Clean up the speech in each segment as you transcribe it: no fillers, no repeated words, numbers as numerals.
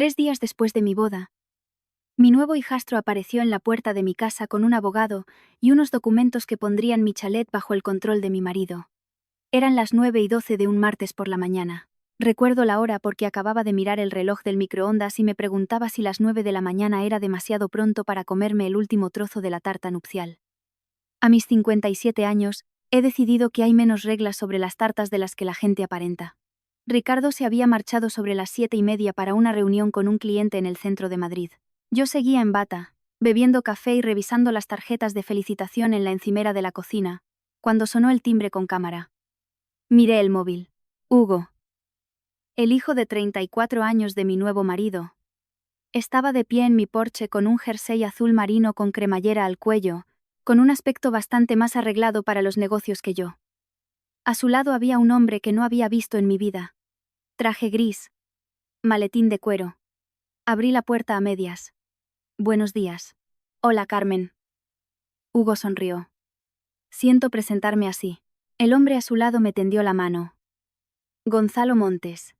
3 días después de mi boda, mi nuevo hijastro apareció en la puerta de mi casa con un abogado y unos documentos que pondrían mi chalet bajo el control de mi marido. Eran las 9:12 de un martes por la mañana. Recuerdo la hora porque acababa de mirar el reloj del microondas y me preguntaba si las 9 de la mañana era demasiado pronto para comerme el último trozo de la tarta nupcial. A mis 57 años, he decidido que hay menos reglas sobre las tartas de las que la gente aparenta. Ricardo se había marchado sobre las 7:30 para una reunión con un cliente en el centro de Madrid. Yo seguía en bata, bebiendo café y revisando las tarjetas de felicitación en la encimera de la cocina, cuando sonó el timbre con cámara. Miré el móvil. Hugo, el hijo de 34 años de mi nuevo marido, estaba de pie en mi porche con un jersey azul marino con cremallera al cuello, con un aspecto bastante más arreglado para los negocios que yo. A su lado había un hombre que no había visto en mi vida. Traje gris. Maletín de cuero. Abrí la puerta a medias. Buenos días. Hola, Carmen. Hugo sonrió. Siento presentarme así. El hombre a su lado me tendió la mano. Gonzalo Montes.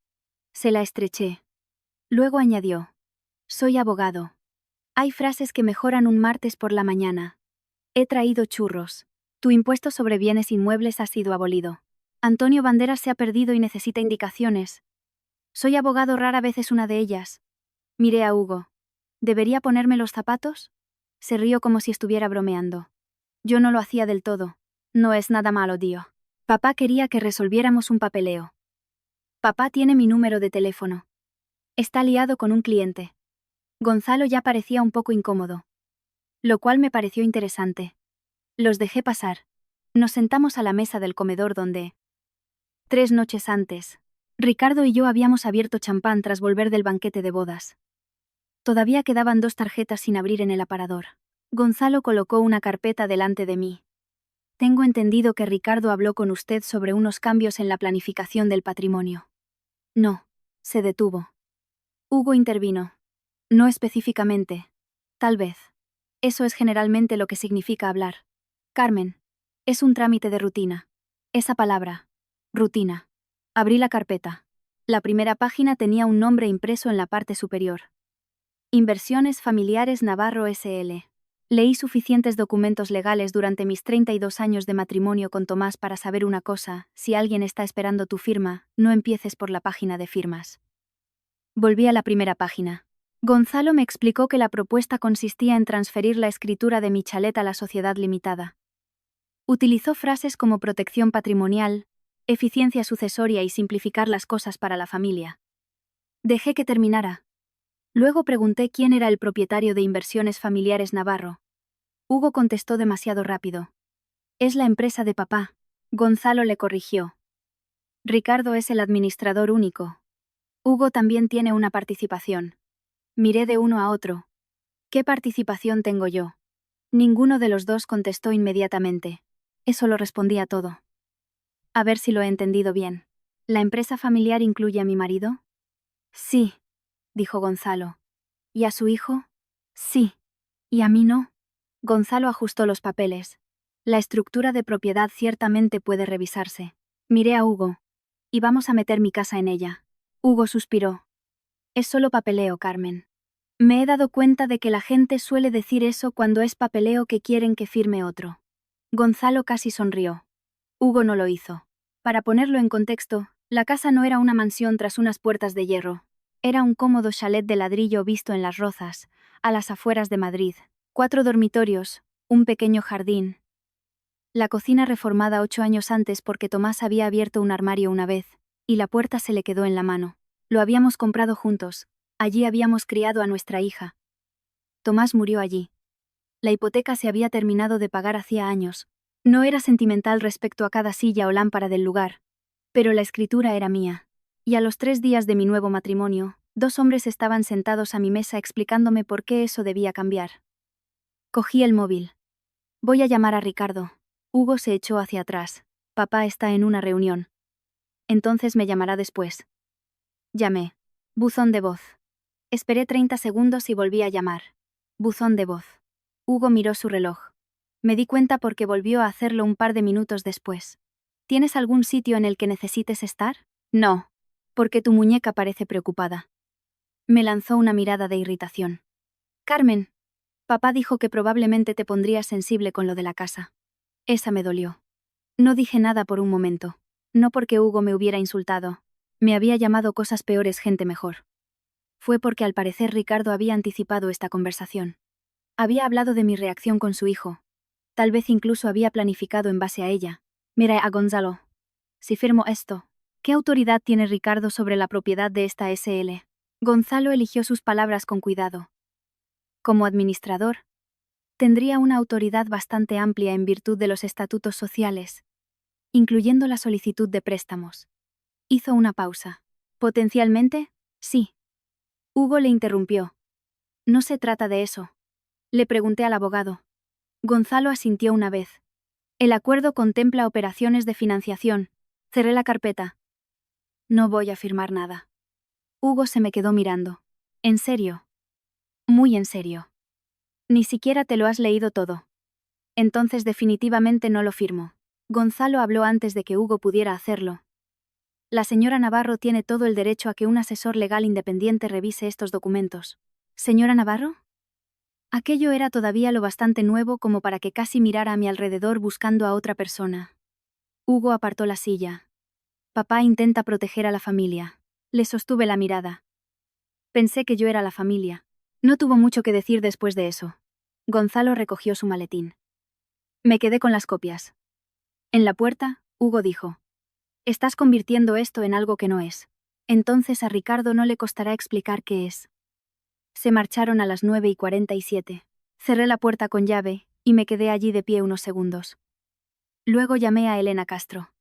Se la estreché. Luego añadió. Soy abogado. Hay frases que mejoran un martes por la mañana. He traído churros. Tu impuesto sobre bienes inmuebles ha sido abolido. Antonio Banderas se ha perdido y necesita indicaciones. Soy abogado, rara vez es una de ellas. Miré a Hugo. ¿Debería ponerme los zapatos? Se rió como si estuviera bromeando. Yo no lo hacía del todo. No es nada malo, tío. Papá quería que resolviéramos un papeleo. Papá tiene mi número de teléfono. Está liado con un cliente. Gonzalo ya parecía un poco incómodo. Lo cual me pareció interesante. Los dejé pasar. Nos sentamos a la mesa del comedor donde, 3 noches antes, Ricardo y yo habíamos abierto champán tras volver del banquete de bodas. Todavía quedaban 2 tarjetas sin abrir en el aparador. Gonzalo colocó una carpeta delante de mí. Tengo entendido que Ricardo habló con usted sobre unos cambios en la planificación del patrimonio. No, se detuvo. Hugo intervino. No específicamente. Tal vez. Eso es generalmente lo que significa hablar. Carmen. Es un trámite de rutina. Esa palabra. Rutina. Abrí la carpeta. La primera página tenía un nombre impreso en la parte superior. Inversiones Familiares Navarro S.L. Leí suficientes documentos legales durante mis 32 años de matrimonio con Tomás para saber una cosa: si alguien está esperando tu firma, no empieces por la página de firmas. Volví a la primera página. Gonzalo me explicó que la propuesta consistía en transferir la escritura de mi chalet a la sociedad limitada. Utilizó frases como protección patrimonial, eficiencia sucesoria y simplificar las cosas para la familia. Dejé que terminara. Luego pregunté quién era el propietario de Inversiones Familiares Navarro. Hugo contestó demasiado rápido. Es la empresa de papá. Gonzalo le corrigió. Ricardo es el administrador único. Hugo también tiene una participación. Miré de uno a otro. ¿Qué participación tengo yo? Ninguno de los dos contestó inmediatamente. Eso lo respondía todo. A ver si lo he entendido bien. ¿La empresa familiar incluye a mi marido? Sí, dijo Gonzalo. ¿Y a su hijo? Sí. ¿Y a mí no? Gonzalo ajustó los papeles. La estructura de propiedad ciertamente puede revisarse. Miré a Hugo. Y vamos a meter mi casa en ella. Hugo suspiró. Es solo papeleo, Carmen. Me he dado cuenta de que la gente suele decir eso cuando es papeleo que quieren que firme otro. Gonzalo casi sonrió. Hugo no lo hizo. Para ponerlo en contexto, la casa no era una mansión tras unas puertas de hierro. Era un cómodo chalet de ladrillo visto en Las Rozas, a las afueras de Madrid. 4 dormitorios, un pequeño jardín. La cocina reformada 8 años antes porque Tomás había abierto un armario una vez, y la puerta se le quedó en la mano. Lo habíamos comprado juntos. Allí habíamos criado a nuestra hija. Tomás murió allí. La hipoteca se había terminado de pagar hacía años. No era sentimental respecto a cada silla o lámpara del lugar, pero la escritura era mía. Y a los 3 días de mi nuevo matrimonio, 2 hombres estaban sentados a mi mesa explicándome por qué eso debía cambiar. Cogí el móvil. Voy a llamar a Ricardo. Hugo se echó hacia atrás. Papá está en una reunión. Entonces me llamará después. Llamé. Buzón de voz. Esperé 30 segundos y volví a llamar. Buzón de voz. Hugo miró su reloj. Me di cuenta porque volvió a hacerlo un par de minutos después. ¿Tienes algún sitio en el que necesites estar? No. Porque tu muñeca parece preocupada. Me lanzó una mirada de irritación. Carmen, papá dijo que probablemente te pondrías sensible con lo de la casa. Esa me dolió. No dije nada por un momento. No porque Hugo me hubiera insultado. Me había llamado cosas peores gente mejor. Fue porque al parecer Ricardo había anticipado esta conversación. Había hablado de mi reacción con su hijo. Tal vez incluso había planificado en base a ella. Mira a Gonzalo. Si firmo esto, ¿qué autoridad tiene Ricardo sobre la propiedad de esta SL? Gonzalo eligió sus palabras con cuidado. Como administrador, tendría una autoridad bastante amplia en virtud de los estatutos sociales, incluyendo la solicitud de préstamos. Hizo una pausa. Potencialmente, sí. Hugo le interrumpió. No se trata de eso. Le pregunté al abogado. Gonzalo asintió una vez. El acuerdo contempla operaciones de financiación. Cerré la carpeta. No voy a firmar nada. Hugo se me quedó mirando. ¿En serio? Muy en serio. Ni siquiera te lo has leído todo. Entonces definitivamente no lo firmo. Gonzalo habló antes de que Hugo pudiera hacerlo. La señora Navarro tiene todo el derecho a que un asesor legal independiente revise estos documentos. ¿Señora Navarro? Aquello era todavía lo bastante nuevo como para que casi mirara a mi alrededor buscando a otra persona. Hugo apartó la silla. Papá intenta proteger a la familia. Le sostuve la mirada. Pensé que yo era la familia. No tuvo mucho que decir después de eso. Gonzalo recogió su maletín. Me quedé con las copias. En la puerta, Hugo dijo. Estás convirtiendo esto en algo que no es. Entonces a Ricardo no le costará explicar qué es. Se marcharon a las 9:47. Cerré la puerta con llave, y me quedé allí de pie unos segundos. Luego llamé a Elena Castro.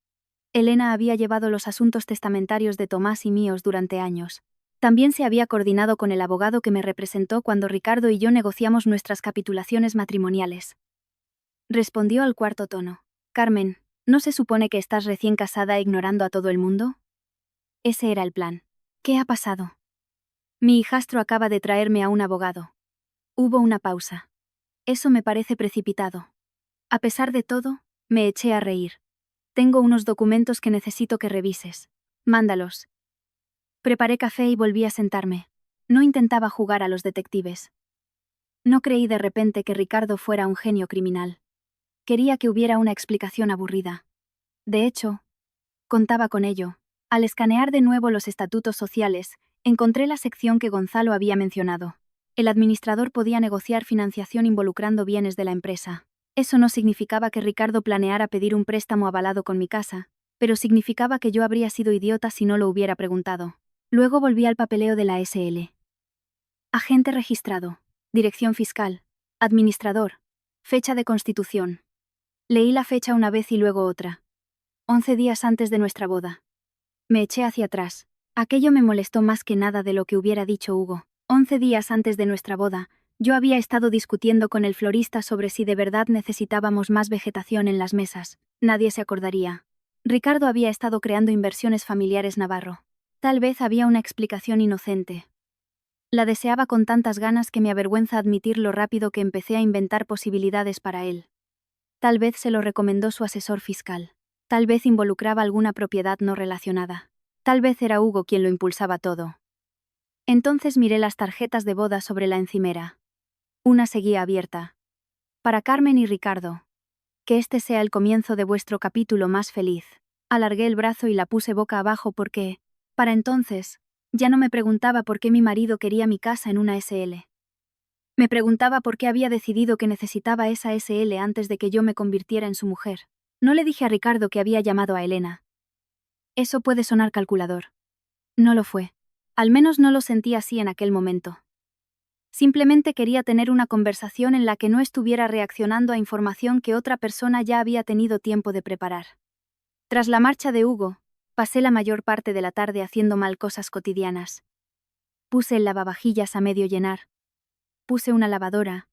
Elena había llevado los asuntos testamentarios de Tomás y míos durante años. También se había coordinado con el abogado que me representó cuando Ricardo y yo negociamos nuestras capitulaciones matrimoniales. Respondió al cuarto tono. Carmen, ¿no se supone que estás recién casada ignorando a todo el mundo? Ese era el plan. ¿Qué ha pasado? Mi hijastro acaba de traerme a un abogado. Hubo una pausa. Eso me parece precipitado. A pesar de todo, me eché a reír. Tengo unos documentos que necesito que revises. Mándalos. Preparé café y volví a sentarme. No intentaba jugar a los detectives. No creí de repente que Ricardo fuera un genio criminal. Quería que hubiera una explicación aburrida. De hecho, contaba con ello. Al escanear de nuevo los estatutos sociales, encontré la sección que Gonzalo había mencionado. El administrador podía negociar financiación involucrando bienes de la empresa. Eso no significaba que Ricardo planeara pedir un préstamo avalado con mi casa, pero significaba que yo habría sido idiota si no lo hubiera preguntado. Luego volví al papeleo de la SL. Agente registrado. Dirección fiscal. Administrador. Fecha de constitución. Leí la fecha una vez y luego otra. 11 días antes de nuestra boda. Me eché hacia atrás. Aquello me molestó más que nada de lo que hubiera dicho Hugo. 11 días antes de nuestra boda, yo había estado discutiendo con el florista sobre si de verdad necesitábamos más vegetación en las mesas. Nadie se acordaría. Ricardo había estado creando inversiones familiares Navarro. Tal vez había una explicación inocente. La deseaba con tantas ganas que me avergüenza admitir lo rápido que empecé a inventar posibilidades para él. Tal vez se lo recomendó su asesor fiscal. Tal vez involucraba alguna propiedad no relacionada. Tal vez era Hugo quien lo impulsaba todo. Entonces miré las tarjetas de boda sobre la encimera. Una seguía abierta. Para Carmen y Ricardo. Que este sea el comienzo de vuestro capítulo más feliz. Alargué el brazo y la puse boca abajo porque, para entonces, ya no me preguntaba por qué mi marido quería mi casa en una SL. Me preguntaba por qué había decidido que necesitaba esa SL antes de que yo me convirtiera en su mujer. No le dije a Ricardo que había llamado a Elena. Eso puede sonar calculador. No lo fue. Al menos no lo sentí así en aquel momento. Simplemente quería tener una conversación en la que no estuviera reaccionando a información que otra persona ya había tenido tiempo de preparar. Tras la marcha de Hugo, pasé la mayor parte de la tarde haciendo mal cosas cotidianas. Puse el lavavajillas a medio llenar. Puse una lavadora.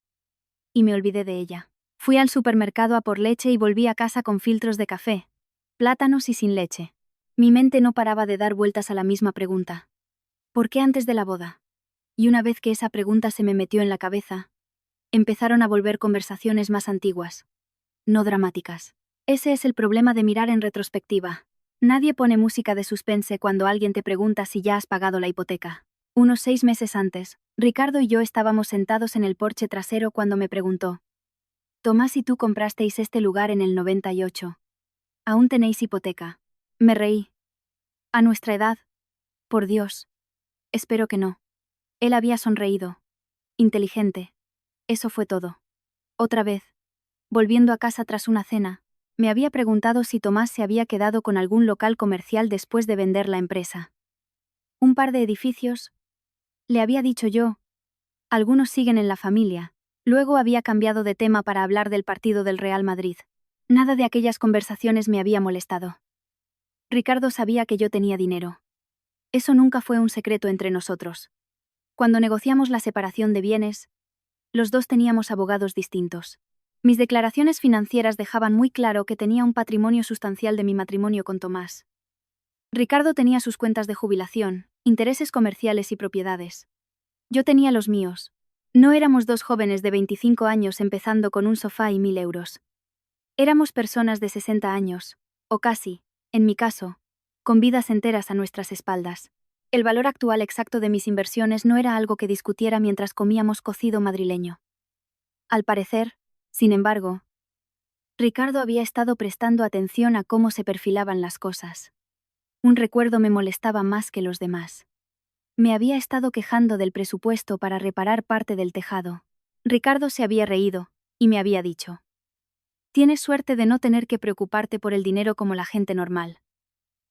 Y me olvidé de ella. Fui al supermercado a por leche y volví a casa con filtros de café, plátanos y sin leche. Mi mente no paraba de dar vueltas a la misma pregunta. ¿Por qué antes de la boda? Y una vez que esa pregunta se me metió en la cabeza, empezaron a volver conversaciones más antiguas. No dramáticas. Ese es el problema de mirar en retrospectiva. Nadie pone música de suspense cuando alguien te pregunta si ya has pagado la hipoteca. Unos 6 meses antes, Ricardo y yo estábamos sentados en el porche trasero cuando me preguntó: Tomás y tú comprasteis este lugar en el 98. ¿Aún tenéis hipoteca? Me reí. A nuestra edad. Por Dios. Espero que no. Él había sonreído. Inteligente. Eso fue todo. Otra vez, volviendo a casa tras una cena, me había preguntado si Tomás se había quedado con algún local comercial después de vender la empresa. Un par de edificios, le había dicho yo. Algunos siguen en la familia. Luego había cambiado de tema para hablar del partido del Real Madrid. Nada de aquellas conversaciones me había molestado. Ricardo sabía que yo tenía dinero. Eso nunca fue un secreto entre nosotros. Cuando negociamos la separación de bienes, los dos teníamos abogados distintos. Mis declaraciones financieras dejaban muy claro que tenía un patrimonio sustancial de mi matrimonio con Tomás. Ricardo tenía sus cuentas de jubilación, intereses comerciales y propiedades. Yo tenía los míos. No éramos dos jóvenes de 25 años empezando con un sofá y 1.000 euros. Éramos personas de 60 años, o casi, en mi caso, con vidas enteras a nuestras espaldas. El valor actual exacto de mis inversiones no era algo que discutiera mientras comíamos cocido madrileño. Al parecer, sin embargo, Ricardo había estado prestando atención a cómo se perfilaban las cosas. Un recuerdo me molestaba más que los demás. Me había estado quejando del presupuesto para reparar parte del tejado. Ricardo se había reído, y me había dicho: Tienes suerte de no tener que preocuparte por el dinero como la gente normal.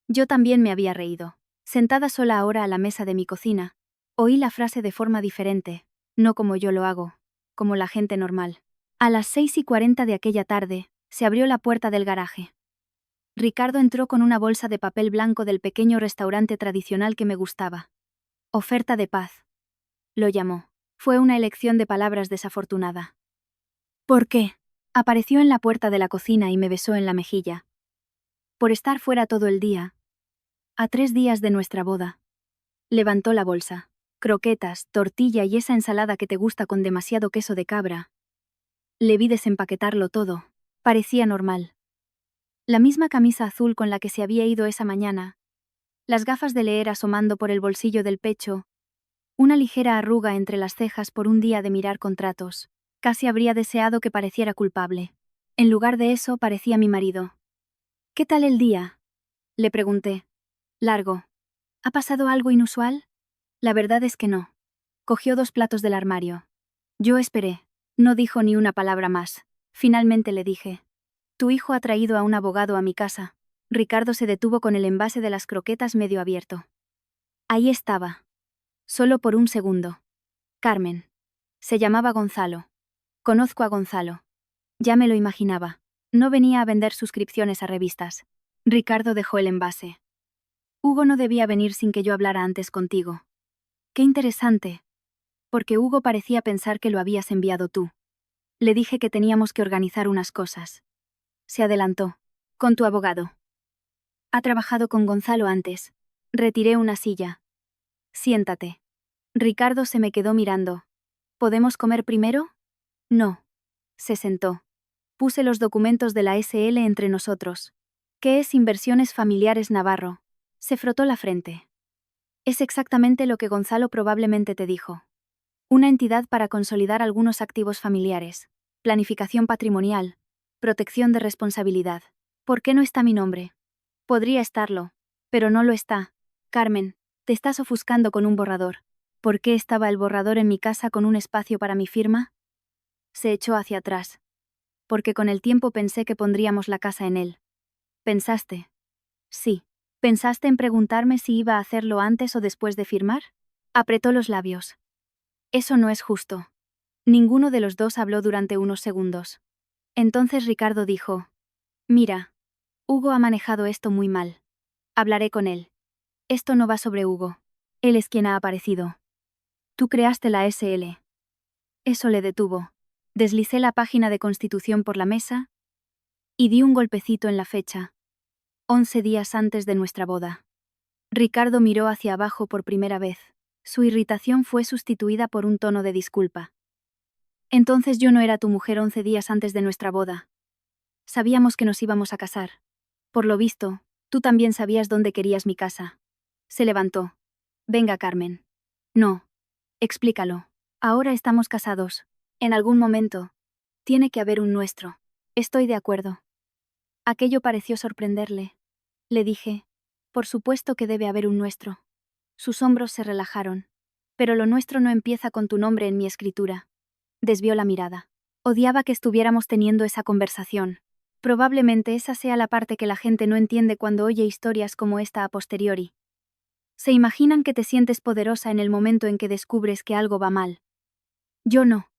Yo también me había reído. Sentada sola ahora a la mesa de mi cocina, oí la frase de forma diferente, no como yo lo hago, como la gente normal. A las 6:40 de aquella tarde, se abrió la puerta del garaje. Ricardo entró con una bolsa de papel blanco del pequeño restaurante tradicional que me gustaba. Oferta de paz. Lo llamó. Fue una elección de palabras desafortunada. ¿Por qué? Apareció en la puerta de la cocina y me besó en la mejilla. Por estar fuera todo el día. A 3 días de nuestra boda. Levantó la bolsa. Croquetas, tortilla y esa ensalada que te gusta con demasiado queso de cabra. Le vi desempaquetarlo todo. Parecía normal. La misma camisa azul con la que se había ido esa mañana. Las gafas de leer asomando por el bolsillo del pecho. Una ligera arruga entre las cejas por un día de mirar contratos. Casi habría deseado que pareciera culpable. En lugar de eso, parecía mi marido. ¿Qué tal el día? Le pregunté. Largo. ¿Ha pasado algo inusual? La verdad es que no. Cogió 2 platos del armario. Yo esperé. No dijo ni una palabra más. Finalmente le dije: Tu hijo ha traído a un abogado a mi casa. Ricardo se detuvo con el envase de las croquetas medio abierto. Ahí estaba. Solo por un segundo. Carmen. Se llamaba Gonzalo. Conozco a Gonzalo. Ya me lo imaginaba. No venía a vender suscripciones a revistas. Ricardo dejó el envase. Hugo no debía venir sin que yo hablara antes contigo. Qué interesante. Porque Hugo parecía pensar que lo habías enviado tú. Le dije que teníamos que organizar unas cosas. Se adelantó. Con tu abogado. Ha trabajado con Gonzalo antes. Retiré una silla. Siéntate. Ricardo se me quedó mirando. ¿Podemos comer primero? No. Se sentó. Puse los documentos de la SL entre nosotros. ¿Qué es Inversiones Familiares Navarro? Se frotó la frente. Es exactamente lo que Gonzalo probablemente te dijo. Una entidad para consolidar algunos activos familiares. Planificación patrimonial. Protección de responsabilidad. ¿Por qué no está mi nombre? Podría estarlo, pero no lo está. Carmen, te estás ofuscando con un borrador. ¿Por qué estaba el borrador en mi casa con un espacio para mi firma? Se echó hacia atrás. Porque con el tiempo pensé que pondríamos la casa en él. ¿Pensaste? Sí. ¿Pensaste en preguntarme si iba a hacerlo antes o después de firmar? Apretó los labios. Eso no es justo. Ninguno de los dos habló durante unos segundos. Entonces Ricardo dijo: Mira, Hugo ha manejado esto muy mal. Hablaré con él. Esto no va sobre Hugo. Él es quien ha aparecido. Tú creaste la SL. Eso le detuvo. Deslicé la página de Constitución por la mesa y di un golpecito en la fecha. 11 días antes de nuestra boda. Ricardo miró hacia abajo por primera vez. Su irritación fue sustituida por un tono de disculpa. Entonces yo no era tu mujer 11 días antes de nuestra boda. Sabíamos que nos íbamos a casar. Por lo visto, tú también sabías dónde querías mi casa. Se levantó. Venga, Carmen. No. Explícalo. Ahora estamos casados. En algún momento. Tiene que haber un nuestro. Estoy de acuerdo. Aquello pareció sorprenderle. Le dije, por supuesto que debe haber un nuestro. Sus hombros se relajaron. Pero lo nuestro no empieza con tu nombre en mi escritura. Desvió la mirada. Odiaba que estuviéramos teniendo esa conversación. Probablemente esa sea la parte que la gente no entiende cuando oye historias como esta a posteriori. Se imaginan que te sientes poderosa en el momento en que descubres que algo va mal. Yo no.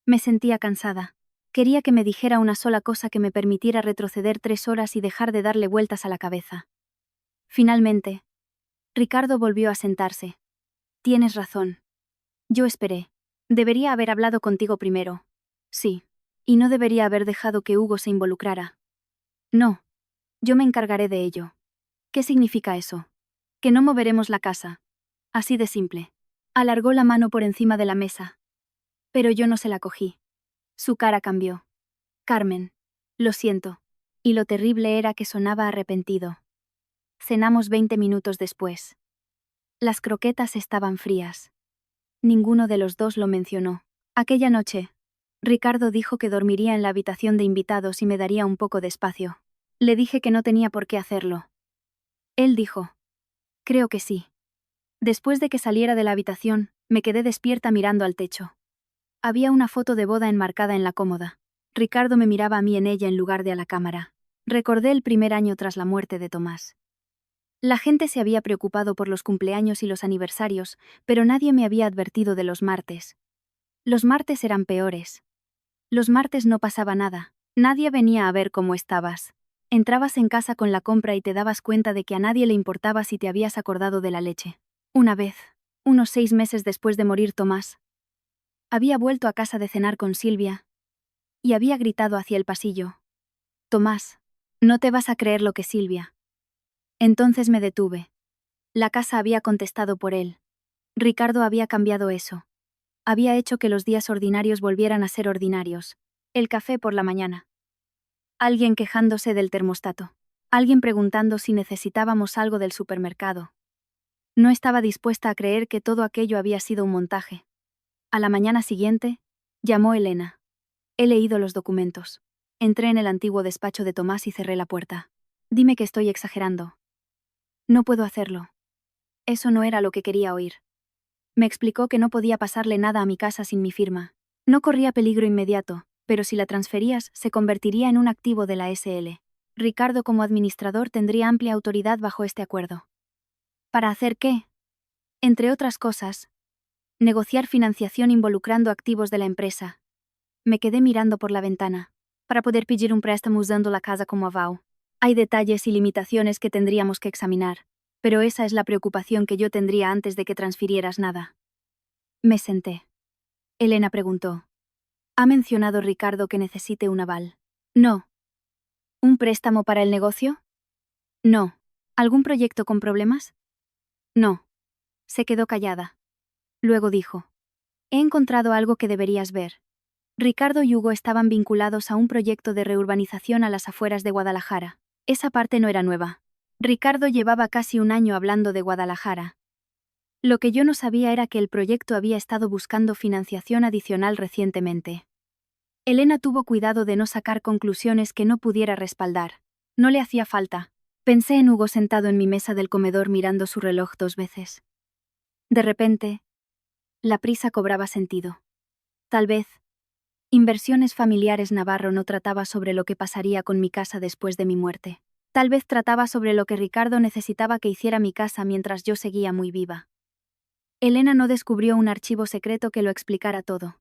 Me sentía cansada. Quería que me dijera una sola cosa que me permitiera retroceder 3 horas y dejar de darle vueltas a la cabeza. Finalmente, Ricardo volvió a sentarse. Tienes razón. Yo esperé. Debería haber hablado contigo primero. Sí. Y no debería haber dejado que Hugo se involucrara. No. Yo me encargaré de ello. ¿Qué significa eso? Que no moveremos la casa. Así de simple. Alargó la mano por encima de la mesa. Pero yo no se la cogí. Su cara cambió. Carmen. Lo siento. Y lo terrible era que sonaba arrepentido. Cenamos 20 minutos después. Las croquetas estaban frías. Ninguno de los dos lo mencionó. Aquella noche, Ricardo dijo que dormiría en la habitación de invitados y me daría un poco de espacio. Le dije que no tenía por qué hacerlo. Él dijo, creo que sí. Después de que saliera de la habitación, me quedé despierta mirando al techo. Había una foto de boda enmarcada en la cómoda. Ricardo me miraba a mí en ella en lugar de a la cámara. Recordé el primer año tras la muerte de Tomás. La gente se había preocupado por los cumpleaños y los aniversarios, pero nadie me había advertido de los martes. Los martes eran peores. Los martes no pasaba nada. Nadie venía a ver cómo estabas. Entrabas en casa con la compra y te dabas cuenta de que a nadie le importaba si te habías acordado de la leche. Una vez, unos 6 meses después de morir Tomás, había vuelto a casa de cenar con Silvia y había gritado hacia el pasillo. Tomás, no te vas a creer lo que Silvia. Entonces me detuve. La casa había contestado por él. Ricardo había cambiado eso. Había hecho que los días ordinarios volvieran a ser ordinarios. El café por la mañana. Alguien quejándose del termostato. Alguien preguntando si necesitábamos algo del supermercado. No estaba dispuesta a creer que todo aquello había sido un montaje. A la mañana siguiente, llamó Elena. He leído los documentos. Entré en el antiguo despacho de Tomás y cerré la puerta. Dime que estoy exagerando. No puedo hacerlo. Eso no era lo que quería oír. Me explicó que no podía pasarle nada a mi casa sin mi firma. No corría peligro inmediato, pero si la transferías, se convertiría en un activo de la SL. Ricardo como administrador tendría amplia autoridad bajo este acuerdo. ¿Para hacer qué? Entre otras cosas, negociar financiación involucrando activos de la empresa. Me quedé mirando por la ventana. Para poder pedir un préstamo usando la casa como aval. Hay detalles y limitaciones que tendríamos que examinar, pero esa es la preocupación que yo tendría antes de que transfirieras nada. Me senté. Elena preguntó. ¿Ha mencionado Ricardo que necesite un aval? No. ¿Un préstamo para el negocio? No. ¿Algún proyecto con problemas? No. Se quedó callada. Luego dijo. He encontrado algo que deberías ver. Ricardo y Hugo estaban vinculados a un proyecto de reurbanización a las afueras de Guadalajara. Esa parte no era nueva. Ricardo llevaba casi un año hablando de Guadalajara. Lo que yo no sabía era que el proyecto había estado buscando financiación adicional recientemente. Elena tuvo cuidado de no sacar conclusiones que no pudiera respaldar. No le hacía falta. Pensé en Hugo sentado en mi mesa del comedor mirando su reloj 2 veces. De repente, la prisa cobraba sentido. Tal vez, Inversiones Familiares Navarro no trataba sobre lo que pasaría con mi casa después de mi muerte. Tal vez trataba sobre lo que Ricardo necesitaba que hiciera mi casa mientras yo seguía muy viva. Elena no descubrió un archivo secreto que lo explicara todo.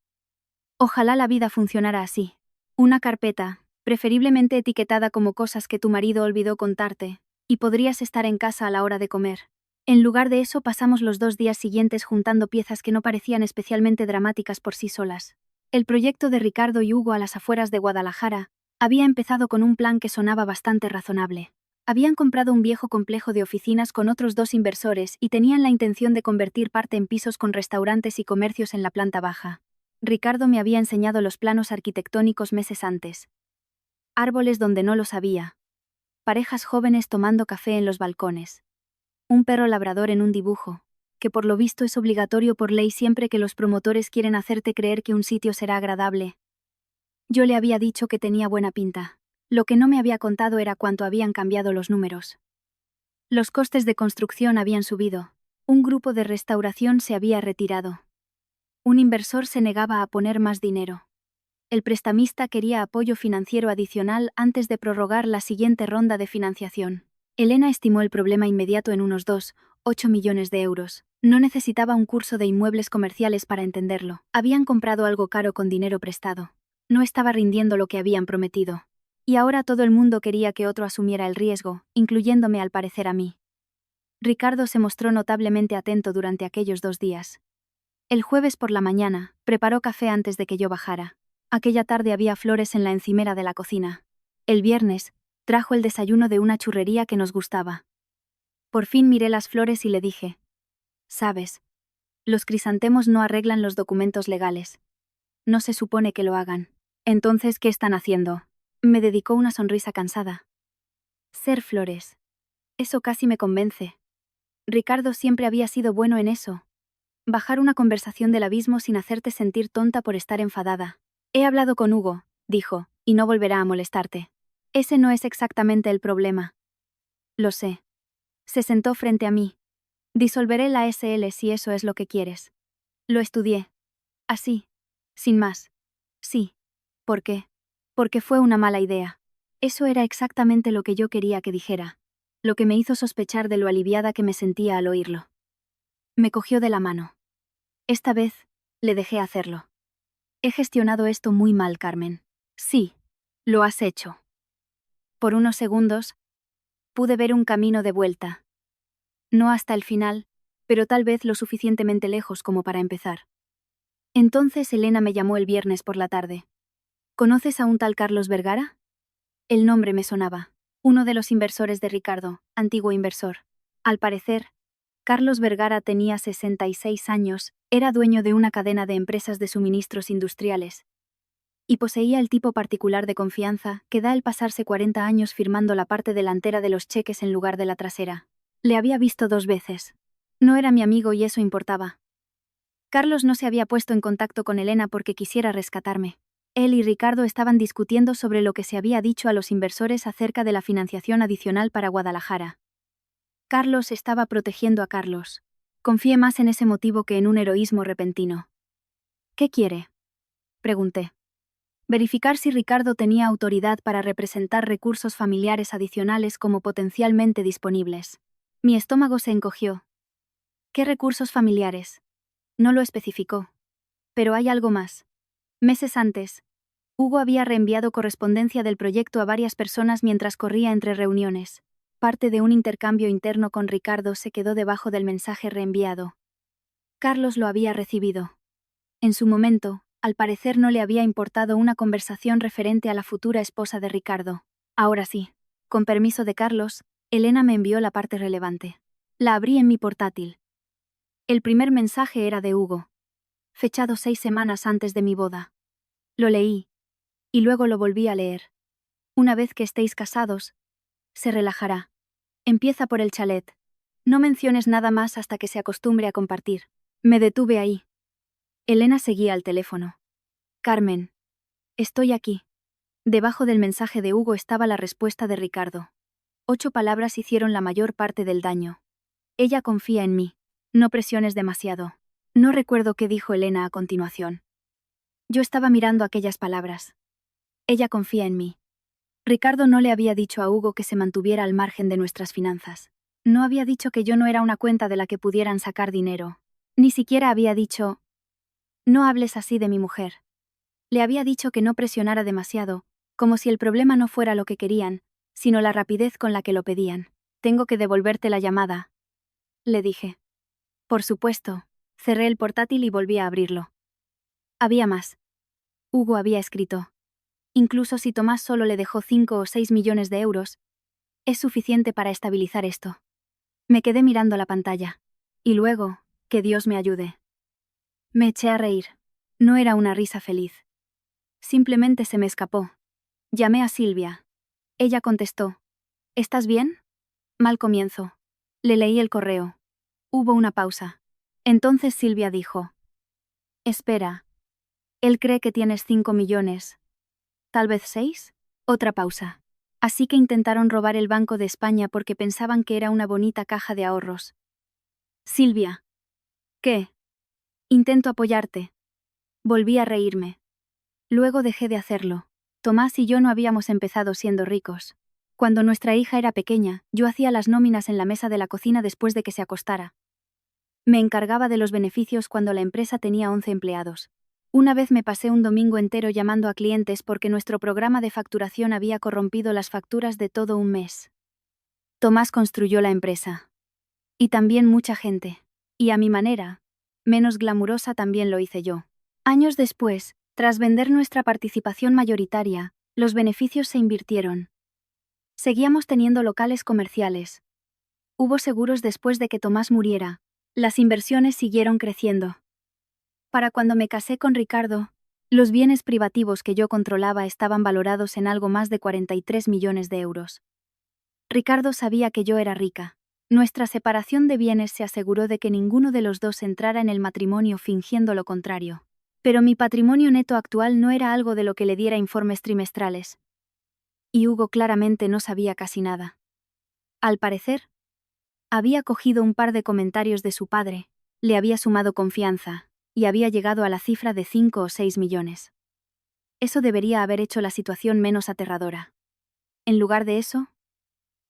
Ojalá la vida funcionara así. Una carpeta, preferiblemente etiquetada como cosas que tu marido olvidó contarte, y podrías estar en casa a la hora de comer. En lugar de eso pasamos los 2 días siguientes juntando piezas que no parecían especialmente dramáticas por sí solas. El proyecto de Ricardo y Hugo a las afueras de Guadalajara había empezado con un plan que sonaba bastante razonable. Habían comprado un viejo complejo de oficinas con otros 2 inversores y tenían la intención de convertir parte en pisos con restaurantes y comercios en la planta baja. Ricardo me había enseñado los planos arquitectónicos meses antes. Árboles donde no los había. Parejas jóvenes tomando café en los balcones. Un perro labrador en un dibujo, que por lo visto es obligatorio por ley siempre que los promotores quieren hacerte creer que un sitio será agradable. Yo le había dicho que tenía buena pinta. Lo que no me había contado era cuánto habían cambiado los números. Los costes de construcción habían subido. Un grupo de restauración se había retirado. Un inversor se negaba a poner más dinero. El prestamista quería apoyo financiero adicional antes de prorrogar la siguiente ronda de financiación. Elena estimó el problema inmediato en unos 2,8 millones de euros. No necesitaba un curso de inmuebles comerciales para entenderlo. Habían comprado algo caro con dinero prestado. No estaba rindiendo lo que habían prometido. Y ahora todo el mundo quería que otro asumiera el riesgo, incluyéndome al parecer a mí. Ricardo se mostró notablemente atento durante aquellos 2 días. El jueves por la mañana, preparó café antes de que yo bajara. Aquella tarde había flores en la encimera de la cocina. El viernes, trajo el desayuno de una churrería que nos gustaba. Por fin miré las flores y le dije: «Sabes, los crisantemos no arreglan los documentos legales. No se supone que lo hagan. Entonces, ¿qué están haciendo?». Me dedicó una sonrisa cansada. «Ser flores. Eso casi me convence». Ricardo siempre había sido bueno en eso. Bajar una conversación del abismo sin hacerte sentir tonta por estar enfadada. «He hablado con Hugo», dijo, «y no volverá a molestarte. Ese no es exactamente el problema». «Lo sé». Se sentó frente a mí. «Disolveré la SL si eso es lo que quieres». Lo estudié. Así. Sin más. Sí. ¿Por qué? Porque fue una mala idea. Eso era exactamente lo que yo quería que dijera. Lo que me hizo sospechar de lo aliviada que me sentía al oírlo. Me cogió de la mano. Esta vez, le dejé hacerlo. «He gestionado esto muy mal, Carmen». «Sí. Lo has hecho». Por unos segundos, pude ver un camino de vuelta. No hasta el final, pero tal vez lo suficientemente lejos como para empezar. Entonces Elena me llamó el viernes por la tarde. «¿Conoces a un tal Carlos Vergara?». El nombre me sonaba. Uno de los inversores de Ricardo, antiguo inversor. Al parecer, Carlos Vergara tenía 66 años, era dueño de una cadena de empresas de suministros industriales. Y poseía el tipo particular de confianza que da el pasarse 40 años firmando la parte delantera de los cheques en lugar de la trasera. Le había visto 2 veces. No era mi amigo y eso importaba. Carlos no se había puesto en contacto con Elena porque quisiera rescatarme. Él y Ricardo estaban discutiendo sobre lo que se había dicho a los inversores acerca de la financiación adicional para Guadalajara. Carlos estaba protegiendo a Carlos. Confié más en ese motivo que en un heroísmo repentino. «¿Qué quiere?», pregunté. Verificar si Ricardo tenía autoridad para representar recursos familiares adicionales como potencialmente disponibles. Mi estómago se encogió. «¿Qué recursos familiares?». No lo especificó. Pero hay algo más. Meses antes, Hugo había reenviado correspondencia del proyecto a varias personas mientras corría entre reuniones. Parte de un intercambio interno con Ricardo se quedó debajo del mensaje reenviado. Carlos lo había recibido. En su momento, al parecer no le había importado una conversación referente a la futura esposa de Ricardo. Ahora sí. Con permiso de Carlos, Elena me envió la parte relevante. La abrí en mi portátil. El primer mensaje era de Hugo. Fechado 6 semanas antes de mi boda. Lo leí. Y luego lo volví a leer. «Una vez que estéis casados, se relajará. Empieza por el chalet. No menciones nada más hasta que se acostumbre a compartir». Me detuve ahí. Elena seguía al teléfono. «Carmen. Estoy aquí». Debajo del mensaje de Hugo estaba la respuesta de Ricardo. 8 palabras hicieron la mayor parte del daño. «Ella confía en mí. No presiones demasiado». No recuerdo qué dijo Elena a continuación. Yo estaba mirando aquellas palabras. «Ella confía en mí». Ricardo no le había dicho a Hugo que se mantuviera al margen de nuestras finanzas. No había dicho que yo no era una cuenta de la que pudieran sacar dinero. Ni siquiera había dicho: «No hables así de mi mujer». Le había dicho que no presionara demasiado, como si el problema no fuera lo que querían, sino la rapidez con la que lo pedían. «Tengo que devolverte la llamada», le dije. «Por supuesto». Cerré el portátil y volví a abrirlo. Había más. Hugo había escrito: «Incluso si Tomás solo le dejó 5 o 6 millones de euros, es suficiente para estabilizar esto». Me quedé mirando la pantalla. Y luego, que Dios me ayude. Me eché a reír. No era una risa feliz. Simplemente se me escapó. Llamé a Silvia. Ella contestó: «¿Estás bien?». Mal comienzo. Le leí el correo. Hubo una pausa. Entonces Silvia dijo: espera, él cree que tienes 5 millones. ¿Tal vez 6? Otra pausa. Así que intentaron robar el Banco de España porque pensaban que era una bonita caja de ahorros. Silvia. ¿Qué? Intento apoyarte. Volví a reírme. Luego dejé de hacerlo. Tomás y yo no habíamos empezado siendo ricos. Cuando nuestra hija era pequeña, yo hacía las nóminas en la mesa de la cocina después de que se acostara. Me encargaba de los beneficios cuando la empresa tenía 11 empleados. Una vez me pasé un domingo entero llamando a clientes porque nuestro programa de facturación había corrompido las facturas de todo un mes. Tomás construyó la empresa. Y también mucha gente. Y a mi manera, menos glamurosa, también lo hice yo. Años después, tras vender nuestra participación mayoritaria, los beneficios se invirtieron. Seguíamos teniendo locales comerciales. Hubo seguros después de que Tomás muriera. Las inversiones siguieron creciendo. Para cuando me casé con Ricardo, los bienes privativos que yo controlaba estaban valorados en algo más de 43 millones de euros. Ricardo sabía que yo era rica. Nuestra separación de bienes se aseguró de que ninguno de los dos entrara en el matrimonio fingiendo lo contrario. Pero mi patrimonio neto actual no era algo de lo que le diera informes trimestrales. Y Hugo claramente no sabía casi nada. Al parecer, había cogido un par de comentarios de su padre, le había sumado confianza, y había llegado a la cifra de 5 o 6 millones. Eso debería haber hecho la situación menos aterradora. En lugar de eso,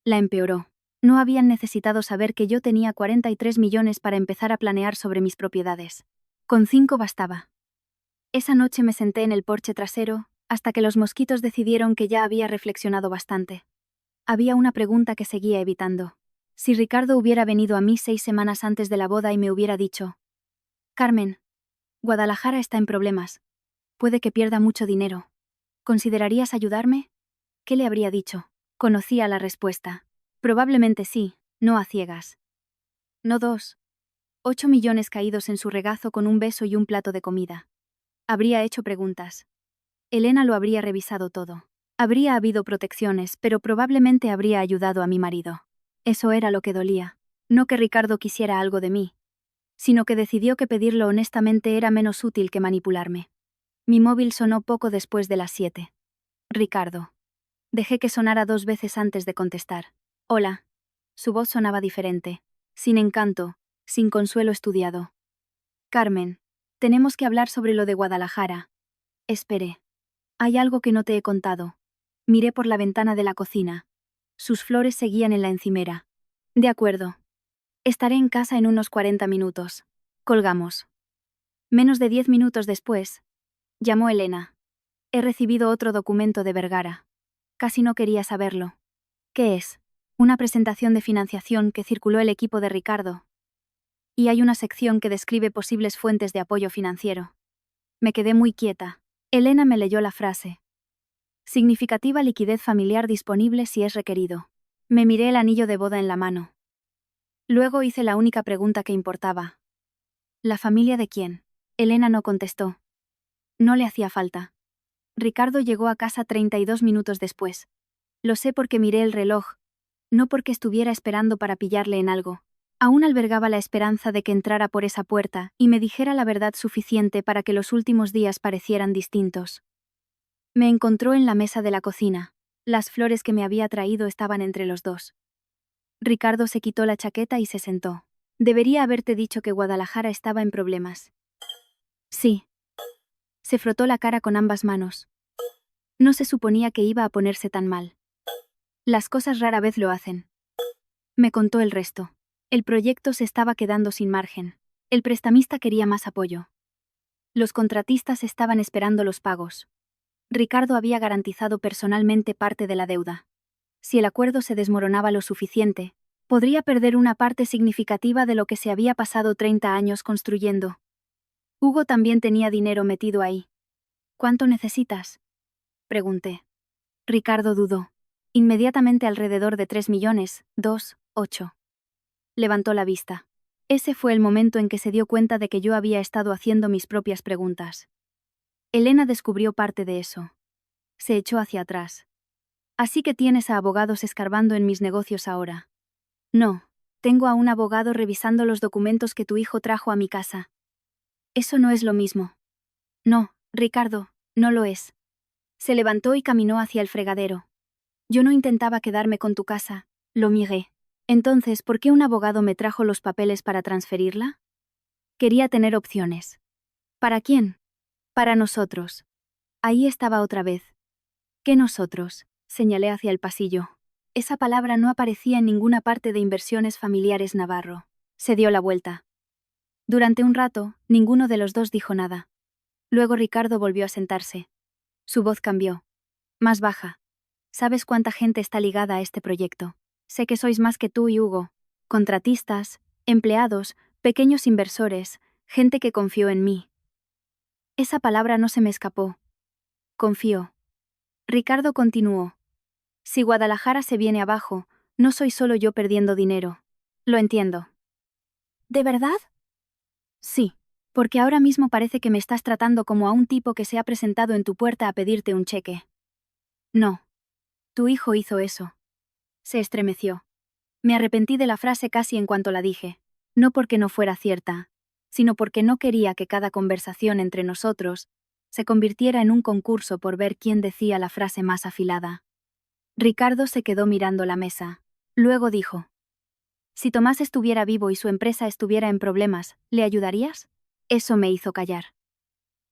la empeoró. No habían necesitado saber que yo tenía 43 millones para empezar a planear sobre mis propiedades. Con 5 bastaba. Esa noche me senté en el porche trasero, hasta que los mosquitos decidieron que ya había reflexionado bastante. Había una pregunta que seguía evitando. Si Ricardo hubiera venido a mí 6 semanas antes de la boda y me hubiera dicho: Carmen, Guadalajara está en problemas. Puede que pierda mucho dinero. ¿Considerarías ayudarme? ¿Qué le habría dicho? Conocía la respuesta. Probablemente sí, no a ciegas. No 2. 8 millones caídos en su regazo con un beso y un plato de comida. Habría hecho preguntas. Elena lo habría revisado todo. Habría habido protecciones, pero probablemente habría ayudado a mi marido. Eso era lo que dolía. No que Ricardo quisiera algo de mí, sino que decidió que pedirlo honestamente era menos útil que manipularme. Mi móvil sonó poco después de las 7. Ricardo. Dejé que sonara 2 veces antes de contestar. Hola. Su voz sonaba diferente, sin encanto, sin consuelo estudiado. Carmen, tenemos que hablar sobre lo de Guadalajara. Esperé. Hay algo que no te he contado. Miré por la ventana de la cocina. Sus flores seguían en la encimera. De acuerdo. Estaré en casa en unos 40 minutos. Colgamos. Menos de 10 minutos después, llamó Elena. He recibido otro documento de Vergara. Casi no quería saberlo. ¿Qué es? Una presentación de financiación que circuló el equipo de Ricardo. Y hay una sección que describe posibles fuentes de apoyo financiero. Me quedé muy quieta. Elena me leyó la frase. Significativa liquidez familiar disponible si es requerido. Me miré el anillo de boda en la mano. Luego hice la única pregunta que importaba. ¿La familia de quién? Elena no contestó. No le hacía falta. Ricardo llegó a casa 32 minutos después. Lo sé porque miré el reloj, no porque estuviera esperando para pillarle en algo. Aún albergaba la esperanza de que entrara por esa puerta y me dijera la verdad suficiente para que los últimos días parecieran distintos. Me encontró en la mesa de la cocina. Las flores que me había traído estaban entre los dos. Ricardo se quitó la chaqueta y se sentó. Debería haberte dicho que Guadalajara estaba en problemas. Sí. Se frotó la cara con ambas manos. No se suponía que iba a ponerse tan mal. Las cosas rara vez lo hacen. Me contó el resto. El proyecto se estaba quedando sin margen. El prestamista quería más apoyo. Los contratistas estaban esperando los pagos. Ricardo había garantizado personalmente parte de la deuda. Si el acuerdo se desmoronaba lo suficiente, podría perder una parte significativa de lo que se había pasado 30 años construyendo. Hugo también tenía dinero metido ahí. ¿Cuánto necesitas? Pregunté. Ricardo dudó. Inmediatamente alrededor de 3 millones, 2, 8. Levantó la vista. Ese fue el momento en que se dio cuenta de que yo había estado haciendo mis propias preguntas. Elena descubrió parte de eso. Se echó hacia atrás. Así que tienes a abogados escarbando en mis negocios ahora. No, Tengo a un abogado revisando los documentos que tu hijo trajo a mi casa. Eso no es lo mismo. No, Ricardo, no lo es. Se levantó y caminó hacia el fregadero. Yo no intentaba quedarme con tu casa, lo miré. Entonces, ¿por qué un abogado me trajo los papeles para transferirla? Quería tener opciones. ¿Para quién? Para nosotros. Ahí estaba otra vez. ¿Qué nosotros? Señalé hacia el pasillo. Esa palabra no aparecía en ninguna parte de Inversiones Familiares Navarro. Se dio la vuelta. Durante un rato, ninguno de los dos dijo nada. Luego Ricardo volvió a sentarse. Su voz cambió. Más baja. ¿Sabes cuánta gente está ligada a este proyecto? Sé que sois más que tú y Hugo. Contratistas, empleados, pequeños inversores, gente que confió en mí. Esa palabra no se me escapó. Confío. Ricardo continuó. Si Guadalajara se viene abajo, no soy solo yo perdiendo dinero. Lo entiendo. ¿De verdad? Sí, porque ahora mismo parece que me estás tratando como a un tipo que se ha presentado en tu puerta a pedirte un cheque. No. Tu hijo hizo eso. Se estremeció. Me arrepentí de la frase casi en cuanto la dije, no porque no fuera cierta, sino porque no quería que cada conversación entre nosotros se convirtiera en un concurso por ver quién decía la frase más afilada. Ricardo se quedó mirando la mesa. Luego dijo: si Tomás estuviera vivo y su empresa estuviera en problemas, ¿le ayudarías? Eso me hizo callar.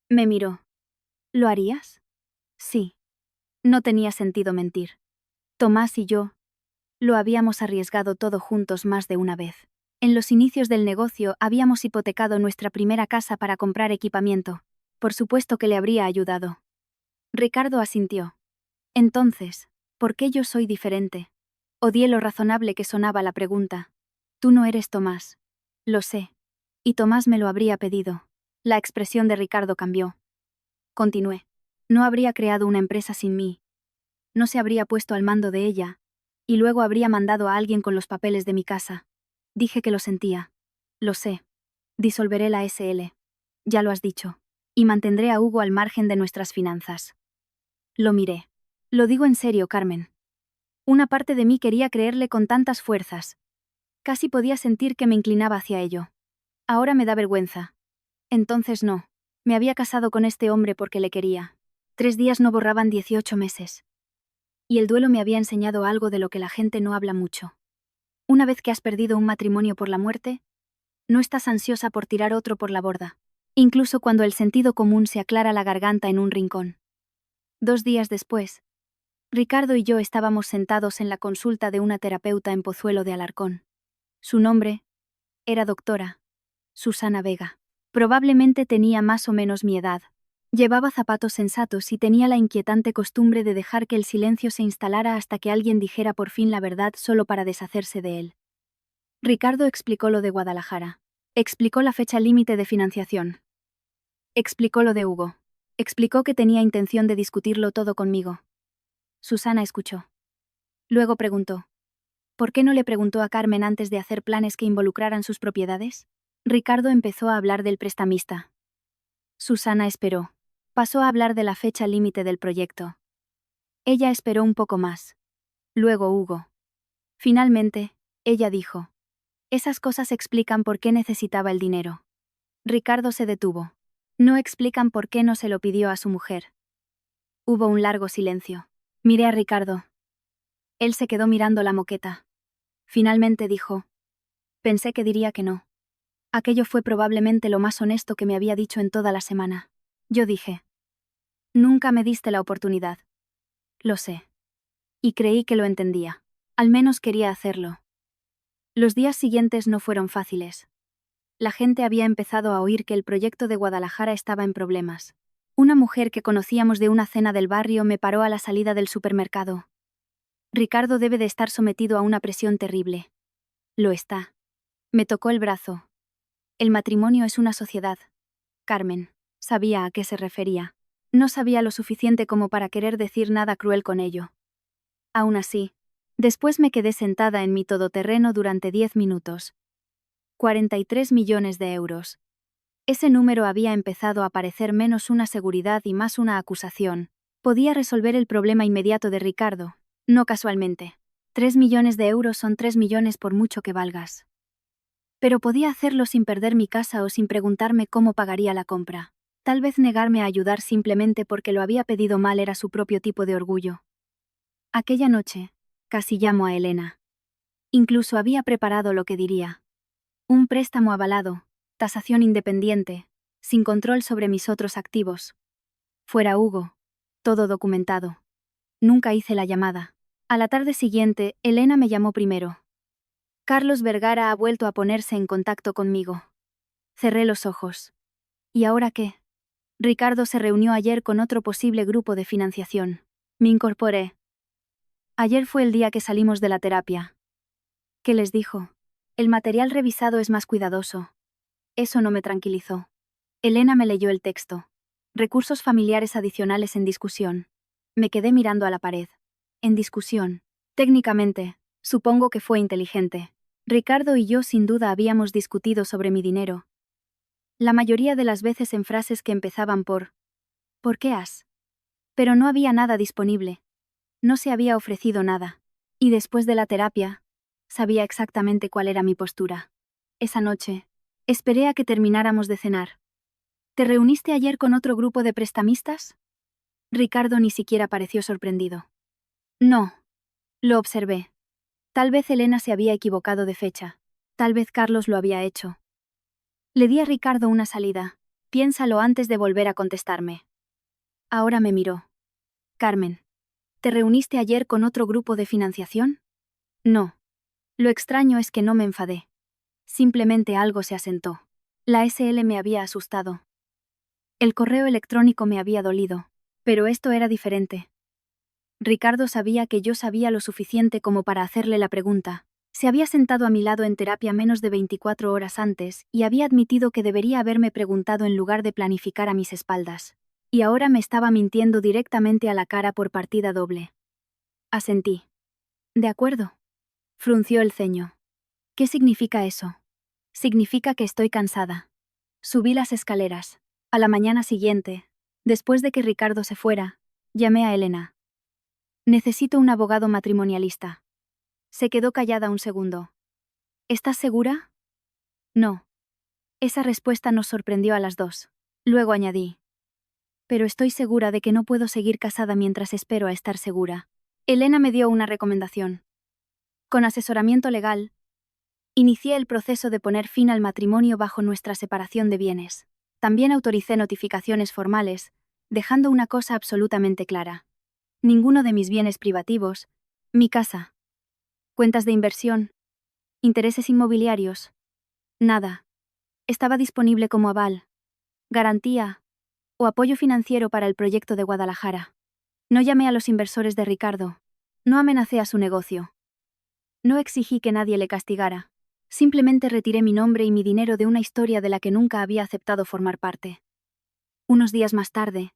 Me miró. ¿Lo harías? Sí. No tenía sentido mentir. Tomás y yo lo habíamos arriesgado todo juntos más de una vez. En los inicios del negocio habíamos hipotecado nuestra primera casa para comprar equipamiento. Por supuesto que le habría ayudado. Ricardo asintió. Entonces, ¿por qué yo soy diferente? Odié lo razonable que sonaba la pregunta. Tú no eres Tomás. Lo sé. Y Tomás me lo habría pedido. La expresión de Ricardo cambió. Continué. No habría creado una empresa sin mí. No se habría puesto al mando de ella. Y luego habría mandado a alguien con los papeles de mi casa. Dije que lo sentía. Lo sé. Disolveré la SL. Ya lo has dicho. Y mantendré a Hugo al margen de nuestras finanzas. Lo miré. Lo digo en serio, Carmen. Una parte de mí quería creerle con tantas fuerzas. Casi podía sentir que me inclinaba hacia ello. Ahora me da vergüenza. Entonces no. Me había casado con este hombre porque le quería. 3 días no borraban 18 meses. Y el duelo me había enseñado algo de lo que la gente no habla mucho. Una vez que has perdido un matrimonio por la muerte, no estás ansiosa por tirar otro por la borda, incluso cuando el sentido común se aclara la garganta en un rincón. 2 días después, Ricardo y yo estábamos sentados en la consulta de una terapeuta en Pozuelo de Alarcón. Su nombre era doctora Susana Vega. Probablemente tenía más o menos mi edad. Llevaba zapatos sensatos y tenía la inquietante costumbre de dejar que el silencio se instalara hasta que alguien dijera por fin la verdad solo para deshacerse de él. Ricardo explicó lo de Guadalajara. Explicó la fecha límite de financiación. Explicó lo de Hugo. Explicó que tenía intención de discutirlo todo conmigo. Susana escuchó. Luego preguntó: ¿por qué no le preguntó a Carmen antes de hacer planes que involucraran sus propiedades? Ricardo empezó a hablar del prestamista. Susana esperó. Pasó a hablar de la fecha límite del proyecto. Ella esperó un poco más. Luego Hugo. Finalmente, ella dijo: esas cosas explican por qué necesitaba el dinero. Ricardo se detuvo. No explican por qué no se lo pidió a su mujer. Hubo un largo silencio. Miré a Ricardo. Él se quedó mirando la moqueta. Finalmente dijo: pensé que diría que no. Aquello fue probablemente lo más honesto que me había dicho en toda la semana. Yo dije: nunca me diste la oportunidad. Lo sé. Y creí que lo entendía. Al menos quería hacerlo. Los días siguientes no fueron fáciles. La gente había empezado a oír que el proyecto de Guadalajara estaba en problemas. Una mujer que conocíamos de una cena del barrio me paró a la salida del supermercado. Ricardo debe de estar sometido a una presión terrible. Lo está. Me tocó el brazo. El matrimonio es una sociedad. Carmen. Sabía a qué se refería. No sabía lo suficiente como para querer decir nada cruel con ello. Aún así, después me quedé sentada en mi todoterreno durante 10 minutos. 43 millones de euros. Ese número había empezado a parecer menos una seguridad y más una acusación. Podía resolver el problema inmediato de Ricardo, no casualmente. 3 millones de euros son 3 millones por mucho que valgas. Pero podía hacerlo sin perder mi casa o sin preguntarme cómo pagaría la compra. Tal vez negarme a ayudar simplemente porque lo había pedido mal era su propio tipo de orgullo. Aquella noche, casi llamo a Elena. Incluso había preparado lo que diría. Un préstamo avalado, tasación independiente, sin control sobre mis otros activos. Fuera Hugo. Todo documentado. Nunca hice la llamada. A la tarde siguiente, Elena me llamó primero. Carlos Vergara ha vuelto a ponerse en contacto conmigo. Cerré los ojos. ¿Y ahora qué? Ricardo se reunió ayer con otro posible grupo de financiación. Me incorporé. Ayer fue el día que salimos de la terapia. ¿Qué les dijo? El material revisado es más cuidadoso. Eso no me tranquilizó. Elena me leyó el texto. Recursos familiares adicionales en discusión. Me quedé mirando a la pared. En discusión. Técnicamente, supongo que fue inteligente. Ricardo y yo sin duda habíamos discutido sobre mi dinero. La mayoría de las veces en frases que empezaban por ¿por qué has? Pero no había nada disponible. No se había ofrecido nada. Y después de la terapia, sabía exactamente cuál era mi postura. Esa noche, esperé a que termináramos de cenar. ¿Te reuniste ayer con otro grupo de prestamistas? Ricardo ni siquiera pareció sorprendido. No. Lo observé. Tal vez Elena se había equivocado de fecha. Tal vez Carlos lo había hecho. Le di a Ricardo una salida. Piénsalo antes de volver a contestarme. Ahora me miró. Carmen, ¿te reuniste ayer con otro grupo de financiación? No. Lo extraño es que no me enfadé. Simplemente algo se asentó. La SL me había asustado. El correo electrónico me había dolido. Pero esto era diferente. Ricardo sabía que yo sabía lo suficiente como para hacerle la pregunta. Se había sentado a mi lado en terapia menos de 24 horas antes y había admitido que debería haberme preguntado en lugar de planificar a mis espaldas. Y ahora me estaba mintiendo directamente a la cara por partida doble. Asentí. De acuerdo. Frunció el ceño. ¿Qué significa eso? Significa que estoy cansada. Subí las escaleras. A la mañana siguiente, después de que Ricardo se fuera, llamé a Elena. Necesito un abogado matrimonialista. Se quedó callada un segundo. ¿Estás segura? No. Esa respuesta nos sorprendió a las dos. Luego añadí. Pero estoy segura de que no puedo seguir casada mientras espero a estar segura. Elena me dio una recomendación. Con asesoramiento legal, inicié el proceso de poner fin al matrimonio bajo nuestra separación de bienes. También autoricé notificaciones formales, dejando una cosa absolutamente clara. Ninguno de mis bienes privativos, mi casa, cuentas de inversión, intereses inmobiliarios, nada, estaba disponible como aval, garantía o apoyo financiero para el proyecto de Guadalajara. No llamé a los inversores de Ricardo, no amenacé a su negocio. No exigí que nadie le castigara. Simplemente retiré mi nombre y mi dinero de una historia de la que nunca había aceptado formar parte. Unos días más tarde,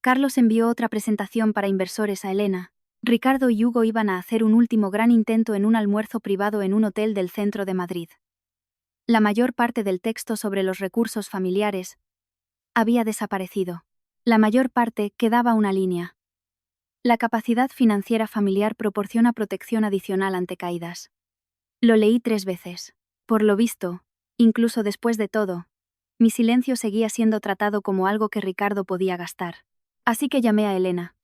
Carlos envió otra presentación para inversores a Elena. Ricardo y Hugo iban a hacer un último gran intento en un almuerzo privado en un hotel del centro de Madrid. La mayor parte del texto sobre los recursos familiares había desaparecido. La mayor parte quedaba una línea. La capacidad financiera familiar proporciona protección adicional ante caídas. Lo leí 3 veces. Por lo visto, incluso después de todo, mi silencio seguía siendo tratado como algo que Ricardo podía gastar. Así que llamé a Elena.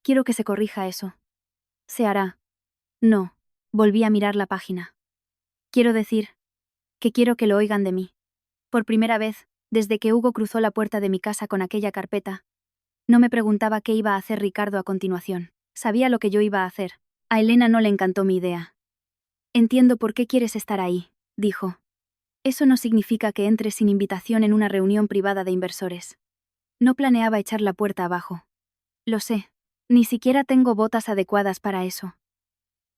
Quiero que se corrija eso. Se hará. No. Volví a mirar la página. Quiero decir, que quiero que lo oigan de mí. Por primera vez, desde que Hugo cruzó la puerta de mi casa con aquella carpeta, no me preguntaba qué iba a hacer Ricardo a continuación. Sabía lo que yo iba a hacer. A Elena no le encantó mi idea. Entiendo por qué quieres estar ahí, dijo. Eso no significa que entres sin invitación en una reunión privada de inversores. No planeaba echar la puerta abajo. Lo sé. Ni siquiera tengo botas adecuadas para eso.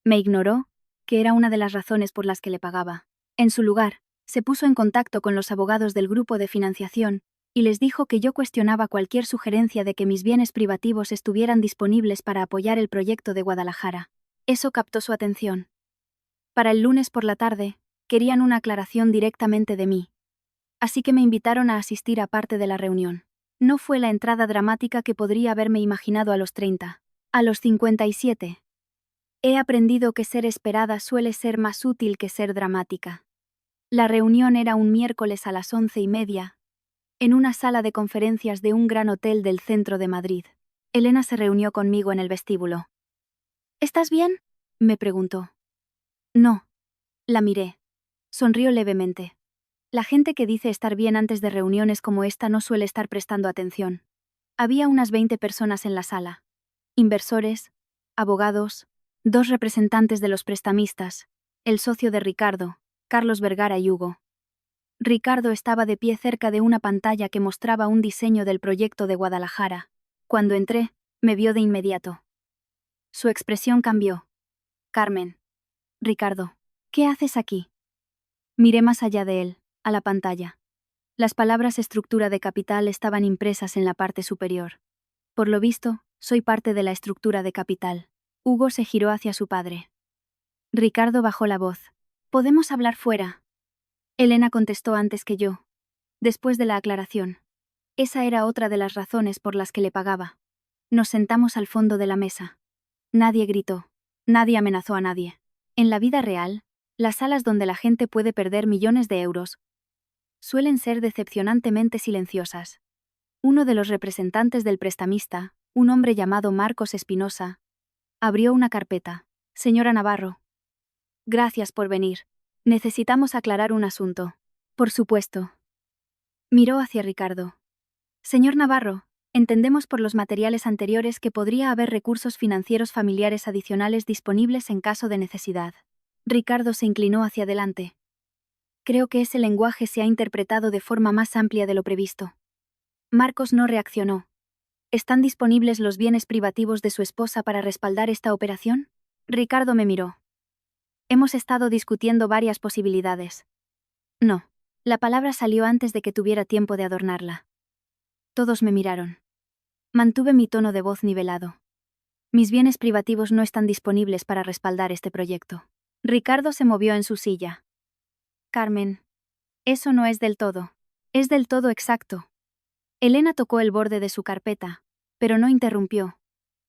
Me ignoró, que era una de las razones por las que le pagaba. En su lugar, se puso en contacto con los abogados del grupo de financiación y les dijo que yo cuestionaba cualquier sugerencia de que mis bienes privativos estuvieran disponibles para apoyar el proyecto de Guadalajara. Eso captó su atención. Para el lunes por la tarde, querían una aclaración directamente de mí. Así que me invitaron a asistir a parte de la reunión. No fue la entrada dramática que podría haberme imaginado a los 30. A los 57. He aprendido que ser esperada suele ser más útil que ser dramática. La reunión era un miércoles a las 11:30, en una sala de conferencias de un gran hotel del centro de Madrid. Elena se reunió conmigo en el vestíbulo. ¿Estás bien?, me preguntó. No. La miré. Sonrió levemente. La gente que dice estar bien antes de reuniones como esta no suele estar prestando atención. Había unas 20 personas en la sala. Inversores, abogados, 2 representantes de los prestamistas, el socio de Ricardo, Carlos Vergara y Hugo. Ricardo estaba de pie cerca de una pantalla que mostraba un diseño del proyecto de Guadalajara. Cuando entré, me vio de inmediato. Su expresión cambió. Carmen. Ricardo, ¿qué haces aquí? Miré más allá de él, a la pantalla. Las palabras estructura de capital estaban impresas en la parte superior. Por lo visto, soy parte de la estructura de capital. Hugo se giró hacia su padre. Ricardo bajó la voz. ¿Podemos hablar fuera? Elena contestó antes que yo. Después de la aclaración. Esa era otra de las razones por las que le pagaba. Nos sentamos al fondo de la mesa. Nadie gritó. Nadie amenazó a nadie. En la vida real, las salas donde la gente puede perder millones de euros suelen ser decepcionantemente silenciosas. Uno de los representantes del prestamista, un hombre llamado Marcos Espinosa, abrió una carpeta. Señora Navarro. Gracias por venir. Necesitamos aclarar un asunto. Por supuesto. Miró hacia Ricardo. Señor Navarro, entendemos por los materiales anteriores que podría haber recursos financieros familiares adicionales disponibles en caso de necesidad. Ricardo se inclinó hacia adelante. Creo que ese lenguaje se ha interpretado de forma más amplia de lo previsto. Marcos no reaccionó. ¿Están disponibles los bienes privativos de su esposa para respaldar esta operación? Ricardo me miró. Hemos estado discutiendo varias posibilidades. No. La palabra salió antes de que tuviera tiempo de adornarla. Todos me miraron. Mantuve mi tono de voz nivelado. Mis bienes privativos no están disponibles para respaldar este proyecto. Ricardo se movió en su silla. Carmen. Eso no es del todo. Es del todo exacto. Elena tocó el borde de su carpeta, pero no interrumpió.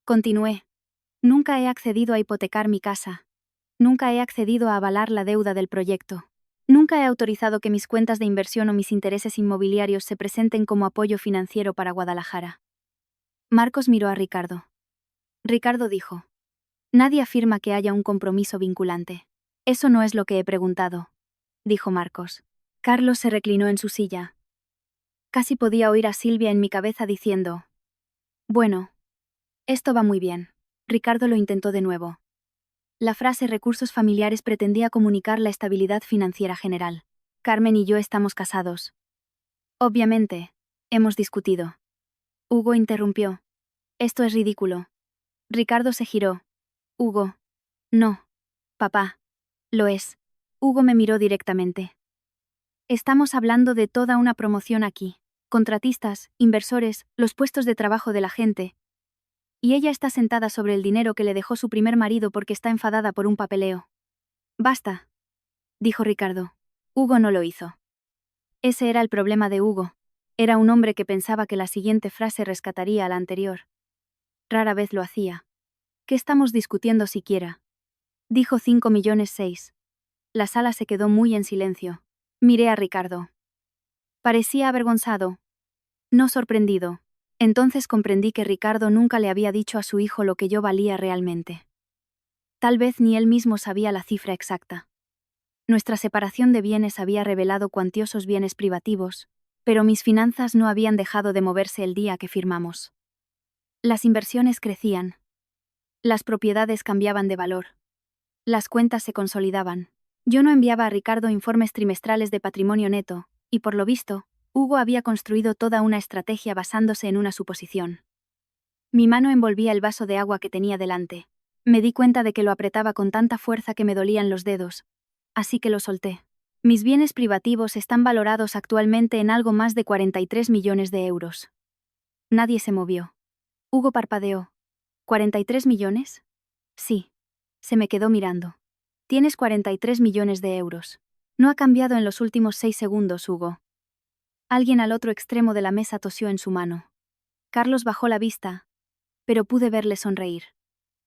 Continué. Nunca he accedido a hipotecar mi casa. Nunca he accedido a avalar la deuda del proyecto. Nunca he autorizado que mis cuentas de inversión o mis intereses inmobiliarios se presenten como apoyo financiero para Guadalajara. Marcos miró a Ricardo. Ricardo dijo. Nadie afirma que haya un compromiso vinculante. Eso no es lo que he preguntado, dijo Marcos. Carlos se reclinó en su silla. Casi podía oír a Silvia en mi cabeza diciendo: bueno, esto va muy bien. Ricardo lo intentó de nuevo. La frase recursos familiares pretendía comunicar la estabilidad financiera general. Carmen y yo estamos casados. Obviamente, hemos discutido. Hugo interrumpió. Esto es ridículo. Ricardo se giró. Hugo. No. Papá. Lo es. Hugo me miró directamente. Estamos hablando de toda una promoción aquí. Contratistas, inversores, los puestos de trabajo de la gente. Y ella está sentada sobre el dinero que le dejó su primer marido porque está enfadada por un papeleo. Basta, dijo Ricardo. Hugo no lo hizo. Ese era el problema de Hugo. Era un hombre que pensaba que la siguiente frase rescataría a la anterior. Rara vez lo hacía. ¿Qué estamos discutiendo siquiera? Dijo 5,6 millones. La sala se quedó muy en silencio. Miré a Ricardo. Parecía avergonzado. No sorprendido. Entonces comprendí que Ricardo nunca le había dicho a su hijo lo que yo valía realmente. Tal vez ni él mismo sabía la cifra exacta. Nuestra separación de bienes había revelado cuantiosos bienes privativos, pero mis finanzas no habían dejado de moverse el día que firmamos. Las inversiones crecían. Las propiedades cambiaban de valor. Las cuentas se consolidaban. Yo no enviaba a Ricardo informes trimestrales de patrimonio neto, y por lo visto, Hugo había construido toda una estrategia basándose en una suposición. Mi mano envolvía el vaso de agua que tenía delante. Me di cuenta de que lo apretaba con tanta fuerza que me dolían los dedos, así que lo solté. Mis bienes privativos están valorados actualmente en algo más de 43 millones de euros. Nadie se movió. Hugo parpadeó. ¿43 millones? Sí. Se me quedó mirando. Tienes 43 millones de euros. No ha cambiado en los últimos 6 segundos, Hugo. Alguien al otro extremo de la mesa tosió en su mano. Carlos bajó la vista, pero pude verle sonreír.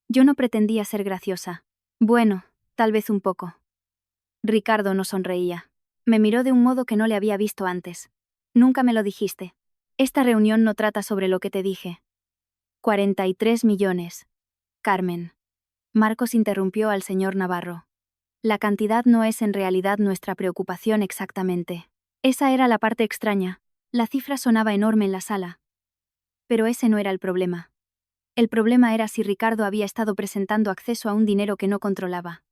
Yo no pretendía ser graciosa. Bueno, tal vez un poco. Ricardo no sonreía. Me miró de un modo que no le había visto antes. Nunca me lo dijiste. Esta reunión no trata sobre lo que te dije. 43 millones. Carmen. Marcos interrumpió al señor Navarro. La cantidad no es en realidad nuestra preocupación exactamente. Esa era la parte extraña. La cifra sonaba enorme en la sala. Pero ese no era el problema. El problema era si Ricardo había estado presentando acceso a un dinero que no controlaba.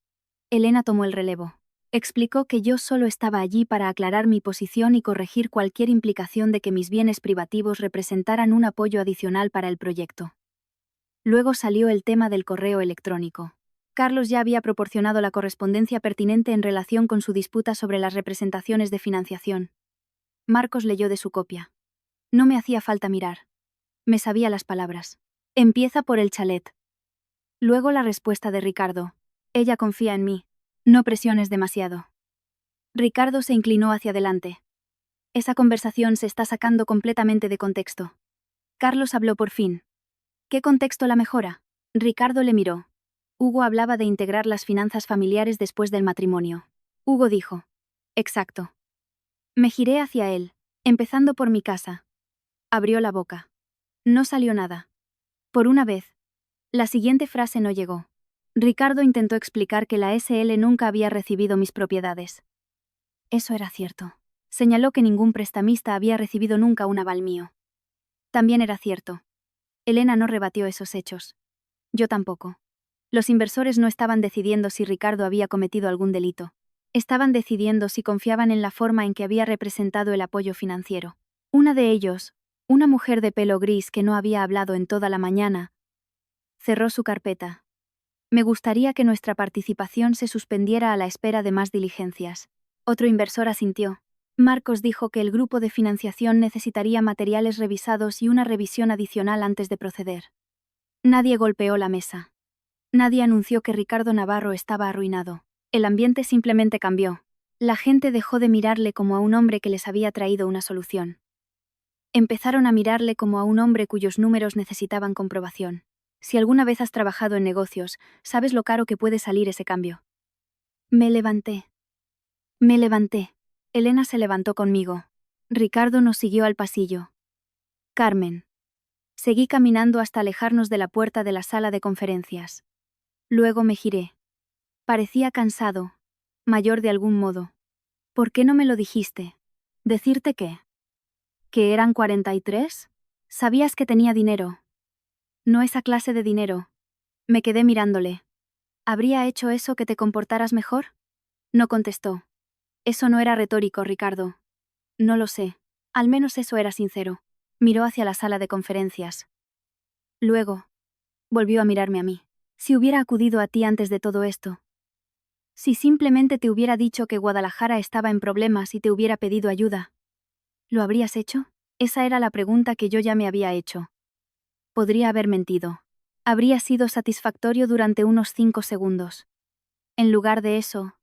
Elena tomó el relevo. Explicó que yo solo estaba allí para aclarar mi posición y corregir cualquier implicación de que mis bienes privativos representaran un apoyo adicional para el proyecto. Luego salió el tema del correo electrónico. Carlos ya había proporcionado la correspondencia pertinente en relación con su disputa sobre las representaciones de financiación. Marcos leyó de su copia. No me hacía falta mirar. Me sabía las palabras. Empieza por el chalet. Luego la respuesta de Ricardo. Ella confía en mí. No presiones demasiado. Ricardo se inclinó hacia adelante. Esa conversación se está sacando completamente de contexto. Carlos habló por fin. ¿Qué contexto la mejora? Ricardo le miró. Hugo hablaba de integrar las finanzas familiares después del matrimonio. Hugo dijo. Exacto. Me giré hacia él, empezando por mi casa. Abrió la boca. No salió nada. Por una vez. La siguiente frase no llegó. Ricardo intentó explicar que la SL nunca había recibido mis propiedades. Eso era cierto. Señaló que ningún prestamista había recibido nunca un aval mío. También era cierto. Elena no rebatió esos hechos. Yo tampoco. Los inversores no estaban decidiendo si Ricardo había cometido algún delito. Estaban decidiendo si confiaban en la forma en que había representado el apoyo financiero. Una de ellos, una mujer de pelo gris que no había hablado en toda la mañana, cerró su carpeta. Me gustaría que nuestra participación se suspendiera a la espera de más diligencias. Otro inversor asintió. Marcos dijo que el grupo de financiación necesitaría materiales revisados y una revisión adicional antes de proceder. Nadie golpeó la mesa. Nadie anunció que Ricardo Navarro estaba arruinado. El ambiente simplemente cambió. La gente dejó de mirarle como a un hombre que les había traído una solución. Empezaron a mirarle como a un hombre cuyos números necesitaban comprobación. Si alguna vez has trabajado en negocios, sabes lo caro que puede salir ese cambio. Me levanté. Elena se levantó conmigo. Ricardo nos siguió al pasillo. Carmen. Seguí caminando hasta alejarnos de la puerta de la sala de conferencias. Luego me giré. Parecía cansado, mayor de algún modo. ¿Por qué no me lo dijiste? ¿Decirte qué? ¿Que eran 43? Sabías que tenía dinero. No esa clase de dinero. Me quedé mirándole. ¿Habría hecho eso que te comportaras mejor? No contestó. Eso no era retórico, Ricardo. No lo sé. Al menos eso era sincero. Miró hacia la sala de conferencias. Luego, volvió a mirarme a mí. Si hubiera acudido a ti antes de todo esto. Si simplemente te hubiera dicho que Guadalajara estaba en problemas y te hubiera pedido ayuda. ¿Lo habrías hecho? Esa era la pregunta que yo ya me había hecho. Podría haber mentido. Habría sido satisfactorio durante unos 5 segundos. En lugar de eso,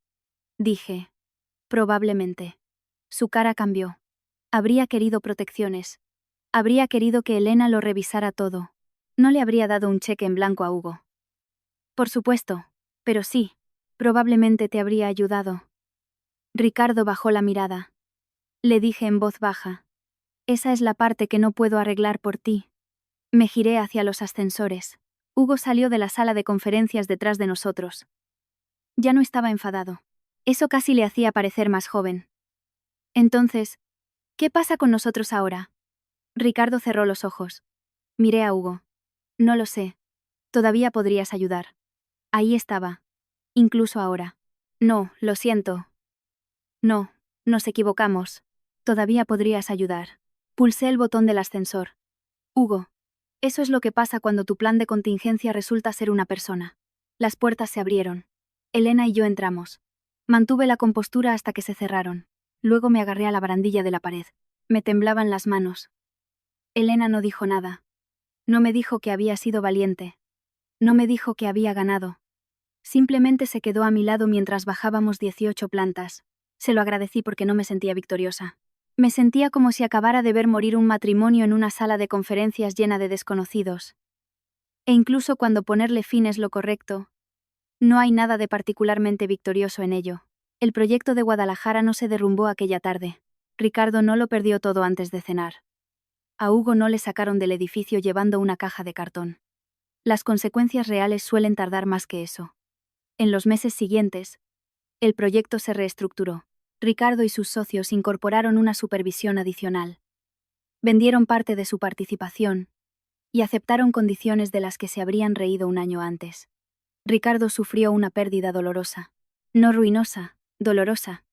dije. Probablemente. Su cara cambió. Habría querido protecciones. Habría querido que Elena lo revisara todo. No le habría dado un cheque en blanco a Hugo. Por supuesto, pero sí, probablemente te habría ayudado. Ricardo bajó la mirada. Le dije en voz baja. Esa es la parte que no puedo arreglar por ti. Me giré hacia los ascensores. Hugo salió de la sala de conferencias detrás de nosotros. Ya no estaba enfadado. Eso casi le hacía parecer más joven. Entonces, ¿qué pasa con nosotros ahora? Ricardo cerró los ojos. Miré a Hugo. No lo sé. Todavía podrías ayudar. Ahí estaba. Incluso ahora. No, lo siento. No, nos equivocamos. Todavía podrías ayudar. Pulsé el botón del ascensor. Hugo. Eso es lo que pasa cuando tu plan de contingencia resulta ser una persona. Las puertas se abrieron. Elena y yo entramos. Mantuve la compostura hasta que se cerraron. Luego me agarré a la barandilla de la pared. Me temblaban las manos. Elena no dijo nada. No me dijo que había sido valiente. No me dijo que había ganado. Simplemente se quedó a mi lado mientras bajábamos 18 plantas. Se lo agradecí porque no me sentía victoriosa. Me sentía como si acabara de ver morir un matrimonio en una sala de conferencias llena de desconocidos. E incluso cuando ponerle fin es lo correcto, no hay nada de particularmente victorioso en ello. El proyecto de Guadalajara no se derrumbó aquella tarde. Ricardo no lo perdió todo antes de cenar. A Hugo no le sacaron del edificio llevando una caja de cartón. Las consecuencias reales suelen tardar más que eso. En los meses siguientes, el proyecto se reestructuró. Ricardo y sus socios incorporaron una supervisión adicional. Vendieron parte de su participación y aceptaron condiciones de las que se habrían reído un año antes. Ricardo sufrió una pérdida dolorosa. No ruinosa, dolorosa.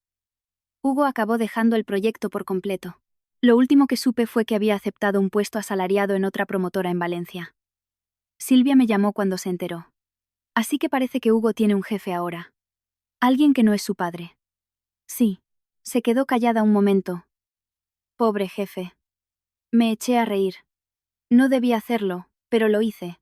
Hugo acabó dejando el proyecto por completo. Lo último que supe fue que había aceptado un puesto asalariado en otra promotora en Valencia. Silvia me llamó cuando se enteró. Así que parece que Hugo tiene un jefe ahora. Alguien que no es su padre. Sí. Se quedó callada un momento. Pobre jefe. Me eché a reír. No debía hacerlo, pero lo hice.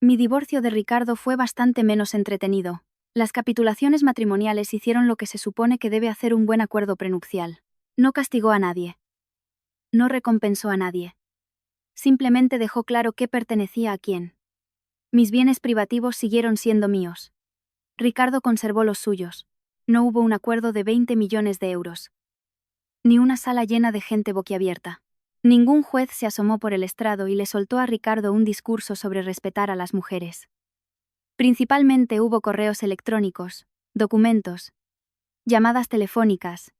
Mi divorcio de Ricardo fue bastante menos entretenido. Las capitulaciones matrimoniales hicieron lo que se supone que debe hacer un buen acuerdo prenupcial. No castigó a nadie. No recompensó a nadie. Simplemente dejó claro qué pertenecía a quién. Mis bienes privativos siguieron siendo míos. Ricardo conservó los suyos. No hubo un acuerdo de 20 millones de euros. Ni una sala llena de gente boquiabierta. Ningún juez se asomó por el estrado y le soltó a Ricardo un discurso sobre respetar a las mujeres. Principalmente hubo correos electrónicos, documentos, llamadas telefónicas,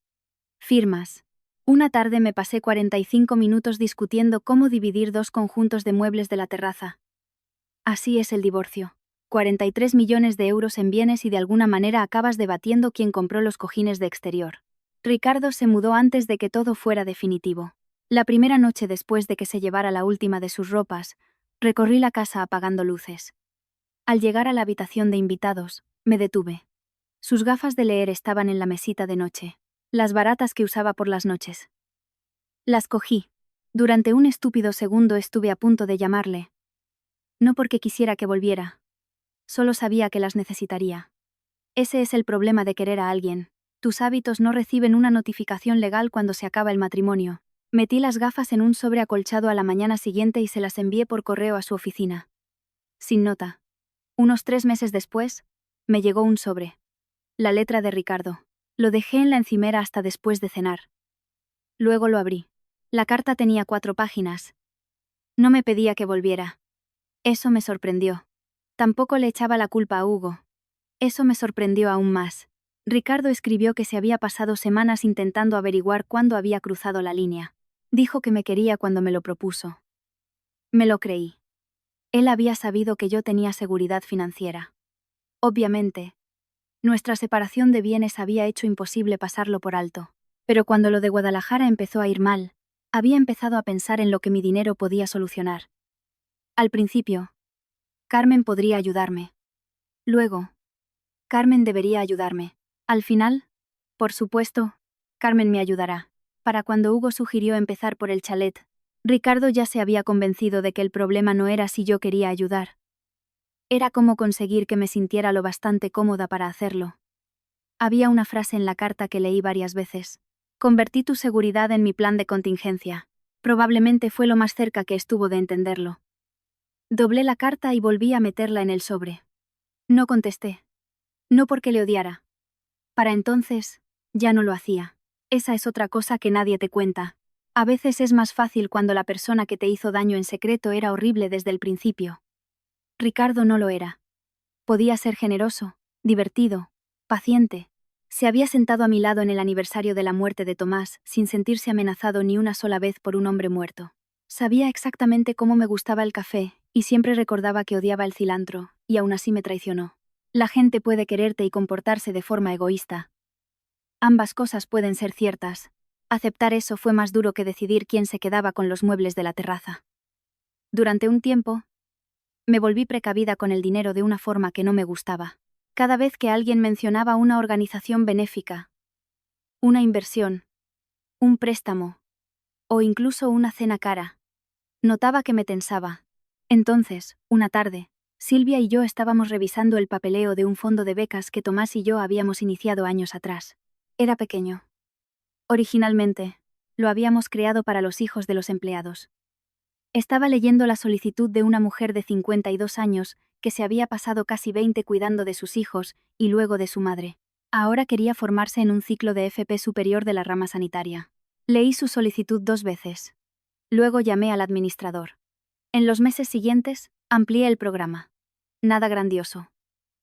firmas. Una tarde me pasé 45 minutos discutiendo cómo dividir dos conjuntos de muebles de la terraza. Así es el divorcio. 43 millones de euros en bienes y de alguna manera acabas debatiendo quién compró los cojines de exterior. Ricardo se mudó antes de que todo fuera definitivo. La primera noche después de que se llevara la última de sus ropas, recorrí la casa apagando luces. Al llegar a la habitación de invitados, me detuve. Sus gafas de leer estaban en la mesita de noche, las baratas que usaba por las noches. Las cogí. Durante un estúpido segundo estuve a punto de llamarle. No porque quisiera que volviera. Solo sabía que las necesitaría. Ese es el problema de querer a alguien. Tus hábitos no reciben una notificación legal cuando se acaba el matrimonio. Metí las gafas en un sobre acolchado a la mañana siguiente y se las envié por correo a su oficina. Sin nota. Unos 3 meses después, me llegó un sobre. La letra de Ricardo. Lo dejé en la encimera hasta después de cenar. Luego lo abrí. La carta tenía 4 páginas. No me pedía que volviera. Eso me sorprendió. Tampoco le echaba la culpa a Hugo. Eso me sorprendió aún más. Ricardo escribió que se había pasado semanas intentando averiguar cuándo había cruzado la línea. Dijo que me quería cuando me lo propuso. Me lo creí. Él había sabido que yo tenía seguridad financiera. Obviamente, nuestra separación de bienes había hecho imposible pasarlo por alto. Pero cuando lo de Guadalajara empezó a ir mal, había empezado a pensar en lo que mi dinero podía solucionar. Al principio, Carmen podría ayudarme. Luego, Carmen debería ayudarme. Al final, por supuesto, Carmen me ayudará. Para cuando Hugo sugirió empezar por el chalet, Ricardo ya se había convencido de que el problema no era si yo quería ayudar. Era cómo conseguir que me sintiera lo bastante cómoda para hacerlo. Había una frase en la carta que leí varias veces. Convertí tu seguridad en mi plan de contingencia. Probablemente fue lo más cerca que estuvo de entenderlo. Doblé la carta y volví a meterla en el sobre. No contesté. No porque le odiara. Para entonces, ya no lo hacía. Esa es otra cosa que nadie te cuenta. A veces es más fácil cuando la persona que te hizo daño en secreto era horrible desde el principio. Ricardo no lo era. Podía ser generoso, divertido, paciente. Se había sentado a mi lado en el aniversario de la muerte de Tomás, sin sentirse amenazado ni una sola vez por un hombre muerto. Sabía exactamente cómo me gustaba el café, y siempre recordaba que odiaba el cilantro, y aún así me traicionó. La gente puede quererte y comportarse de forma egoísta. Ambas cosas pueden ser ciertas. Aceptar eso fue más duro que decidir quién se quedaba con los muebles de la terraza. Durante un tiempo, me volví precavida con el dinero de una forma que no me gustaba. Cada vez que alguien mencionaba una organización benéfica, una inversión, un préstamo, o incluso una cena cara, notaba que me tensaba. Entonces, una tarde, Silvia y yo estábamos revisando el papeleo de un fondo de becas que Tomás y yo habíamos iniciado años atrás. Era pequeño. Originalmente, lo habíamos creado para los hijos de los empleados. Estaba leyendo la solicitud de una mujer de 52 años, que se había pasado casi 20 cuidando de sus hijos, y luego de su madre. Ahora quería formarse en un ciclo de FP superior de la rama sanitaria. Leí su solicitud 2 veces. Luego llamé al administrador. En los meses siguientes, amplié el programa. Nada grandioso.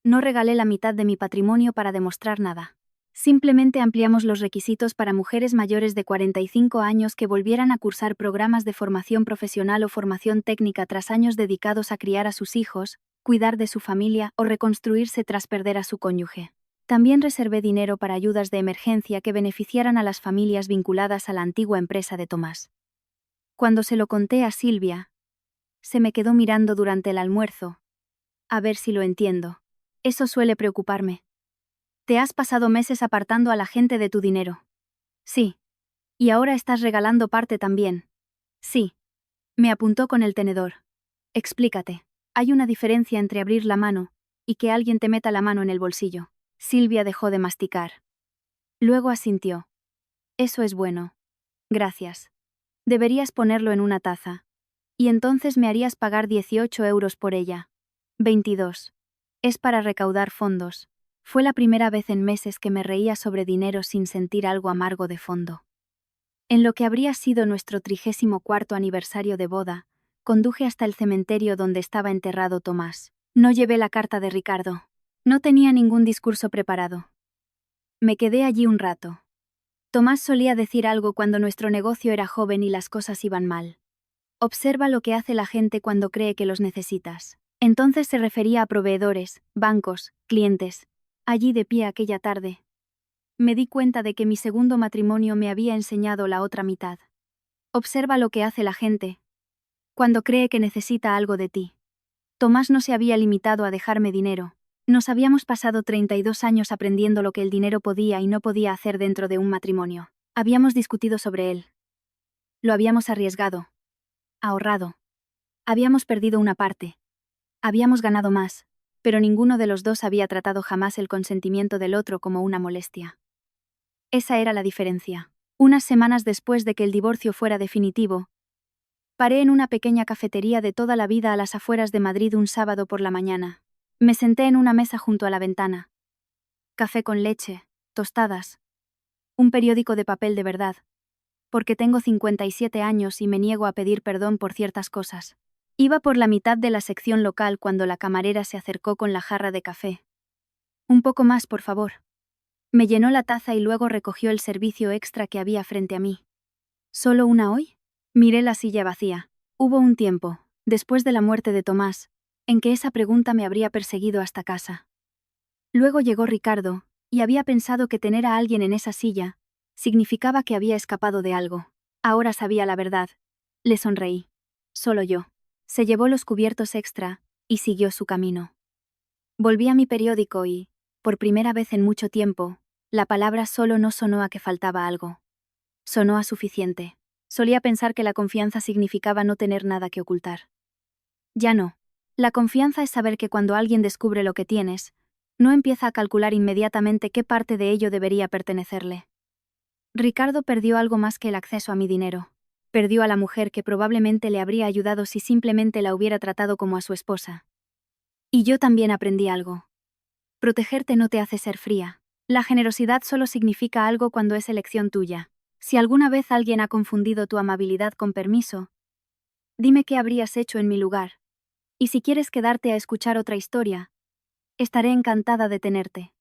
No regalé la mitad de mi patrimonio para demostrar nada. Simplemente ampliamos los requisitos para mujeres mayores de 45 años que volvieran a cursar programas de formación profesional o formación técnica tras años dedicados a criar a sus hijos, cuidar de su familia o reconstruirse tras perder a su cónyuge. También reservé dinero para ayudas de emergencia que beneficiaran a las familias vinculadas a la antigua empresa de Tomás. Cuando se lo conté a Silvia, se me quedó mirando durante el almuerzo. A ver si lo entiendo. Eso suele preocuparme. Te has pasado meses apartando a la gente de tu dinero. Sí. Y ahora estás regalando parte también. Sí. Me apuntó con el tenedor. Explícate. Hay una diferencia entre abrir la mano y que alguien te meta la mano en el bolsillo. Silvia dejó de masticar. Luego asintió. Eso es bueno. Gracias. Deberías ponerlo en una taza. Y entonces me harías pagar 18 euros por ella. 22. Es para recaudar fondos. Fue la primera vez en meses que me reía sobre dinero sin sentir algo amargo de fondo. En lo que habría sido nuestro 34º aniversario de boda, conduje hasta el cementerio donde estaba enterrado Tomás. No llevé la carta de Ricardo. No tenía ningún discurso preparado. Me quedé allí un rato. Tomás solía decir algo cuando nuestro negocio era joven y las cosas iban mal. Observa lo que hace la gente cuando cree que los necesitas. Entonces se refería a proveedores, bancos, clientes. Allí de pie aquella tarde, me di cuenta de que mi segundo matrimonio me había enseñado la otra mitad. Observa lo que hace la gente cuando cree que necesita algo de ti. Tomás no se había limitado a dejarme dinero. Nos habíamos pasado 32 años aprendiendo lo que el dinero podía y no podía hacer dentro de un matrimonio. Habíamos discutido sobre él. Lo habíamos arriesgado. Ahorrado. Habíamos perdido una parte. Habíamos ganado más, pero ninguno de los dos había tratado jamás el consentimiento del otro como una molestia. Esa era la diferencia. Unas semanas después de que el divorcio fuera definitivo, paré en una pequeña cafetería de toda la vida a las afueras de Madrid un sábado por la mañana. Me senté en una mesa junto a la ventana. Café con leche, tostadas. Un periódico de papel de verdad. Porque tengo 57 años y me niego a pedir perdón por ciertas cosas. Iba por la mitad de la sección local cuando la camarera se acercó con la jarra de café. Un poco más, por favor. Me llenó la taza y luego recogió el servicio extra que había frente a mí. ¿Solo una hoy? Miré la silla vacía. Hubo un tiempo, después de la muerte de Tomás, en que esa pregunta me habría perseguido hasta casa. Luego llegó Ricardo, y había pensado que tener a alguien en esa silla significaba que había escapado de algo. Ahora sabía la verdad. Le sonreí. Solo yo. Se llevó los cubiertos extra y siguió su camino. Volví a mi periódico y, por primera vez en mucho tiempo, la palabra solo no sonó a que faltaba algo. Sonó a suficiente. Solía pensar que la confianza significaba no tener nada que ocultar. Ya no. La confianza es saber que cuando alguien descubre lo que tienes, no empieza a calcular inmediatamente qué parte de ello debería pertenecerle. Ricardo perdió algo más que el acceso a mi dinero. Perdió a la mujer que probablemente le habría ayudado si simplemente la hubiera tratado como a su esposa. Y yo también aprendí algo. Protegerte no te hace ser fría. La generosidad solo significa algo cuando es elección tuya. Si alguna vez alguien ha confundido tu amabilidad con permiso, dime qué habrías hecho en mi lugar. Y si quieres quedarte a escuchar otra historia, estaré encantada de tenerte.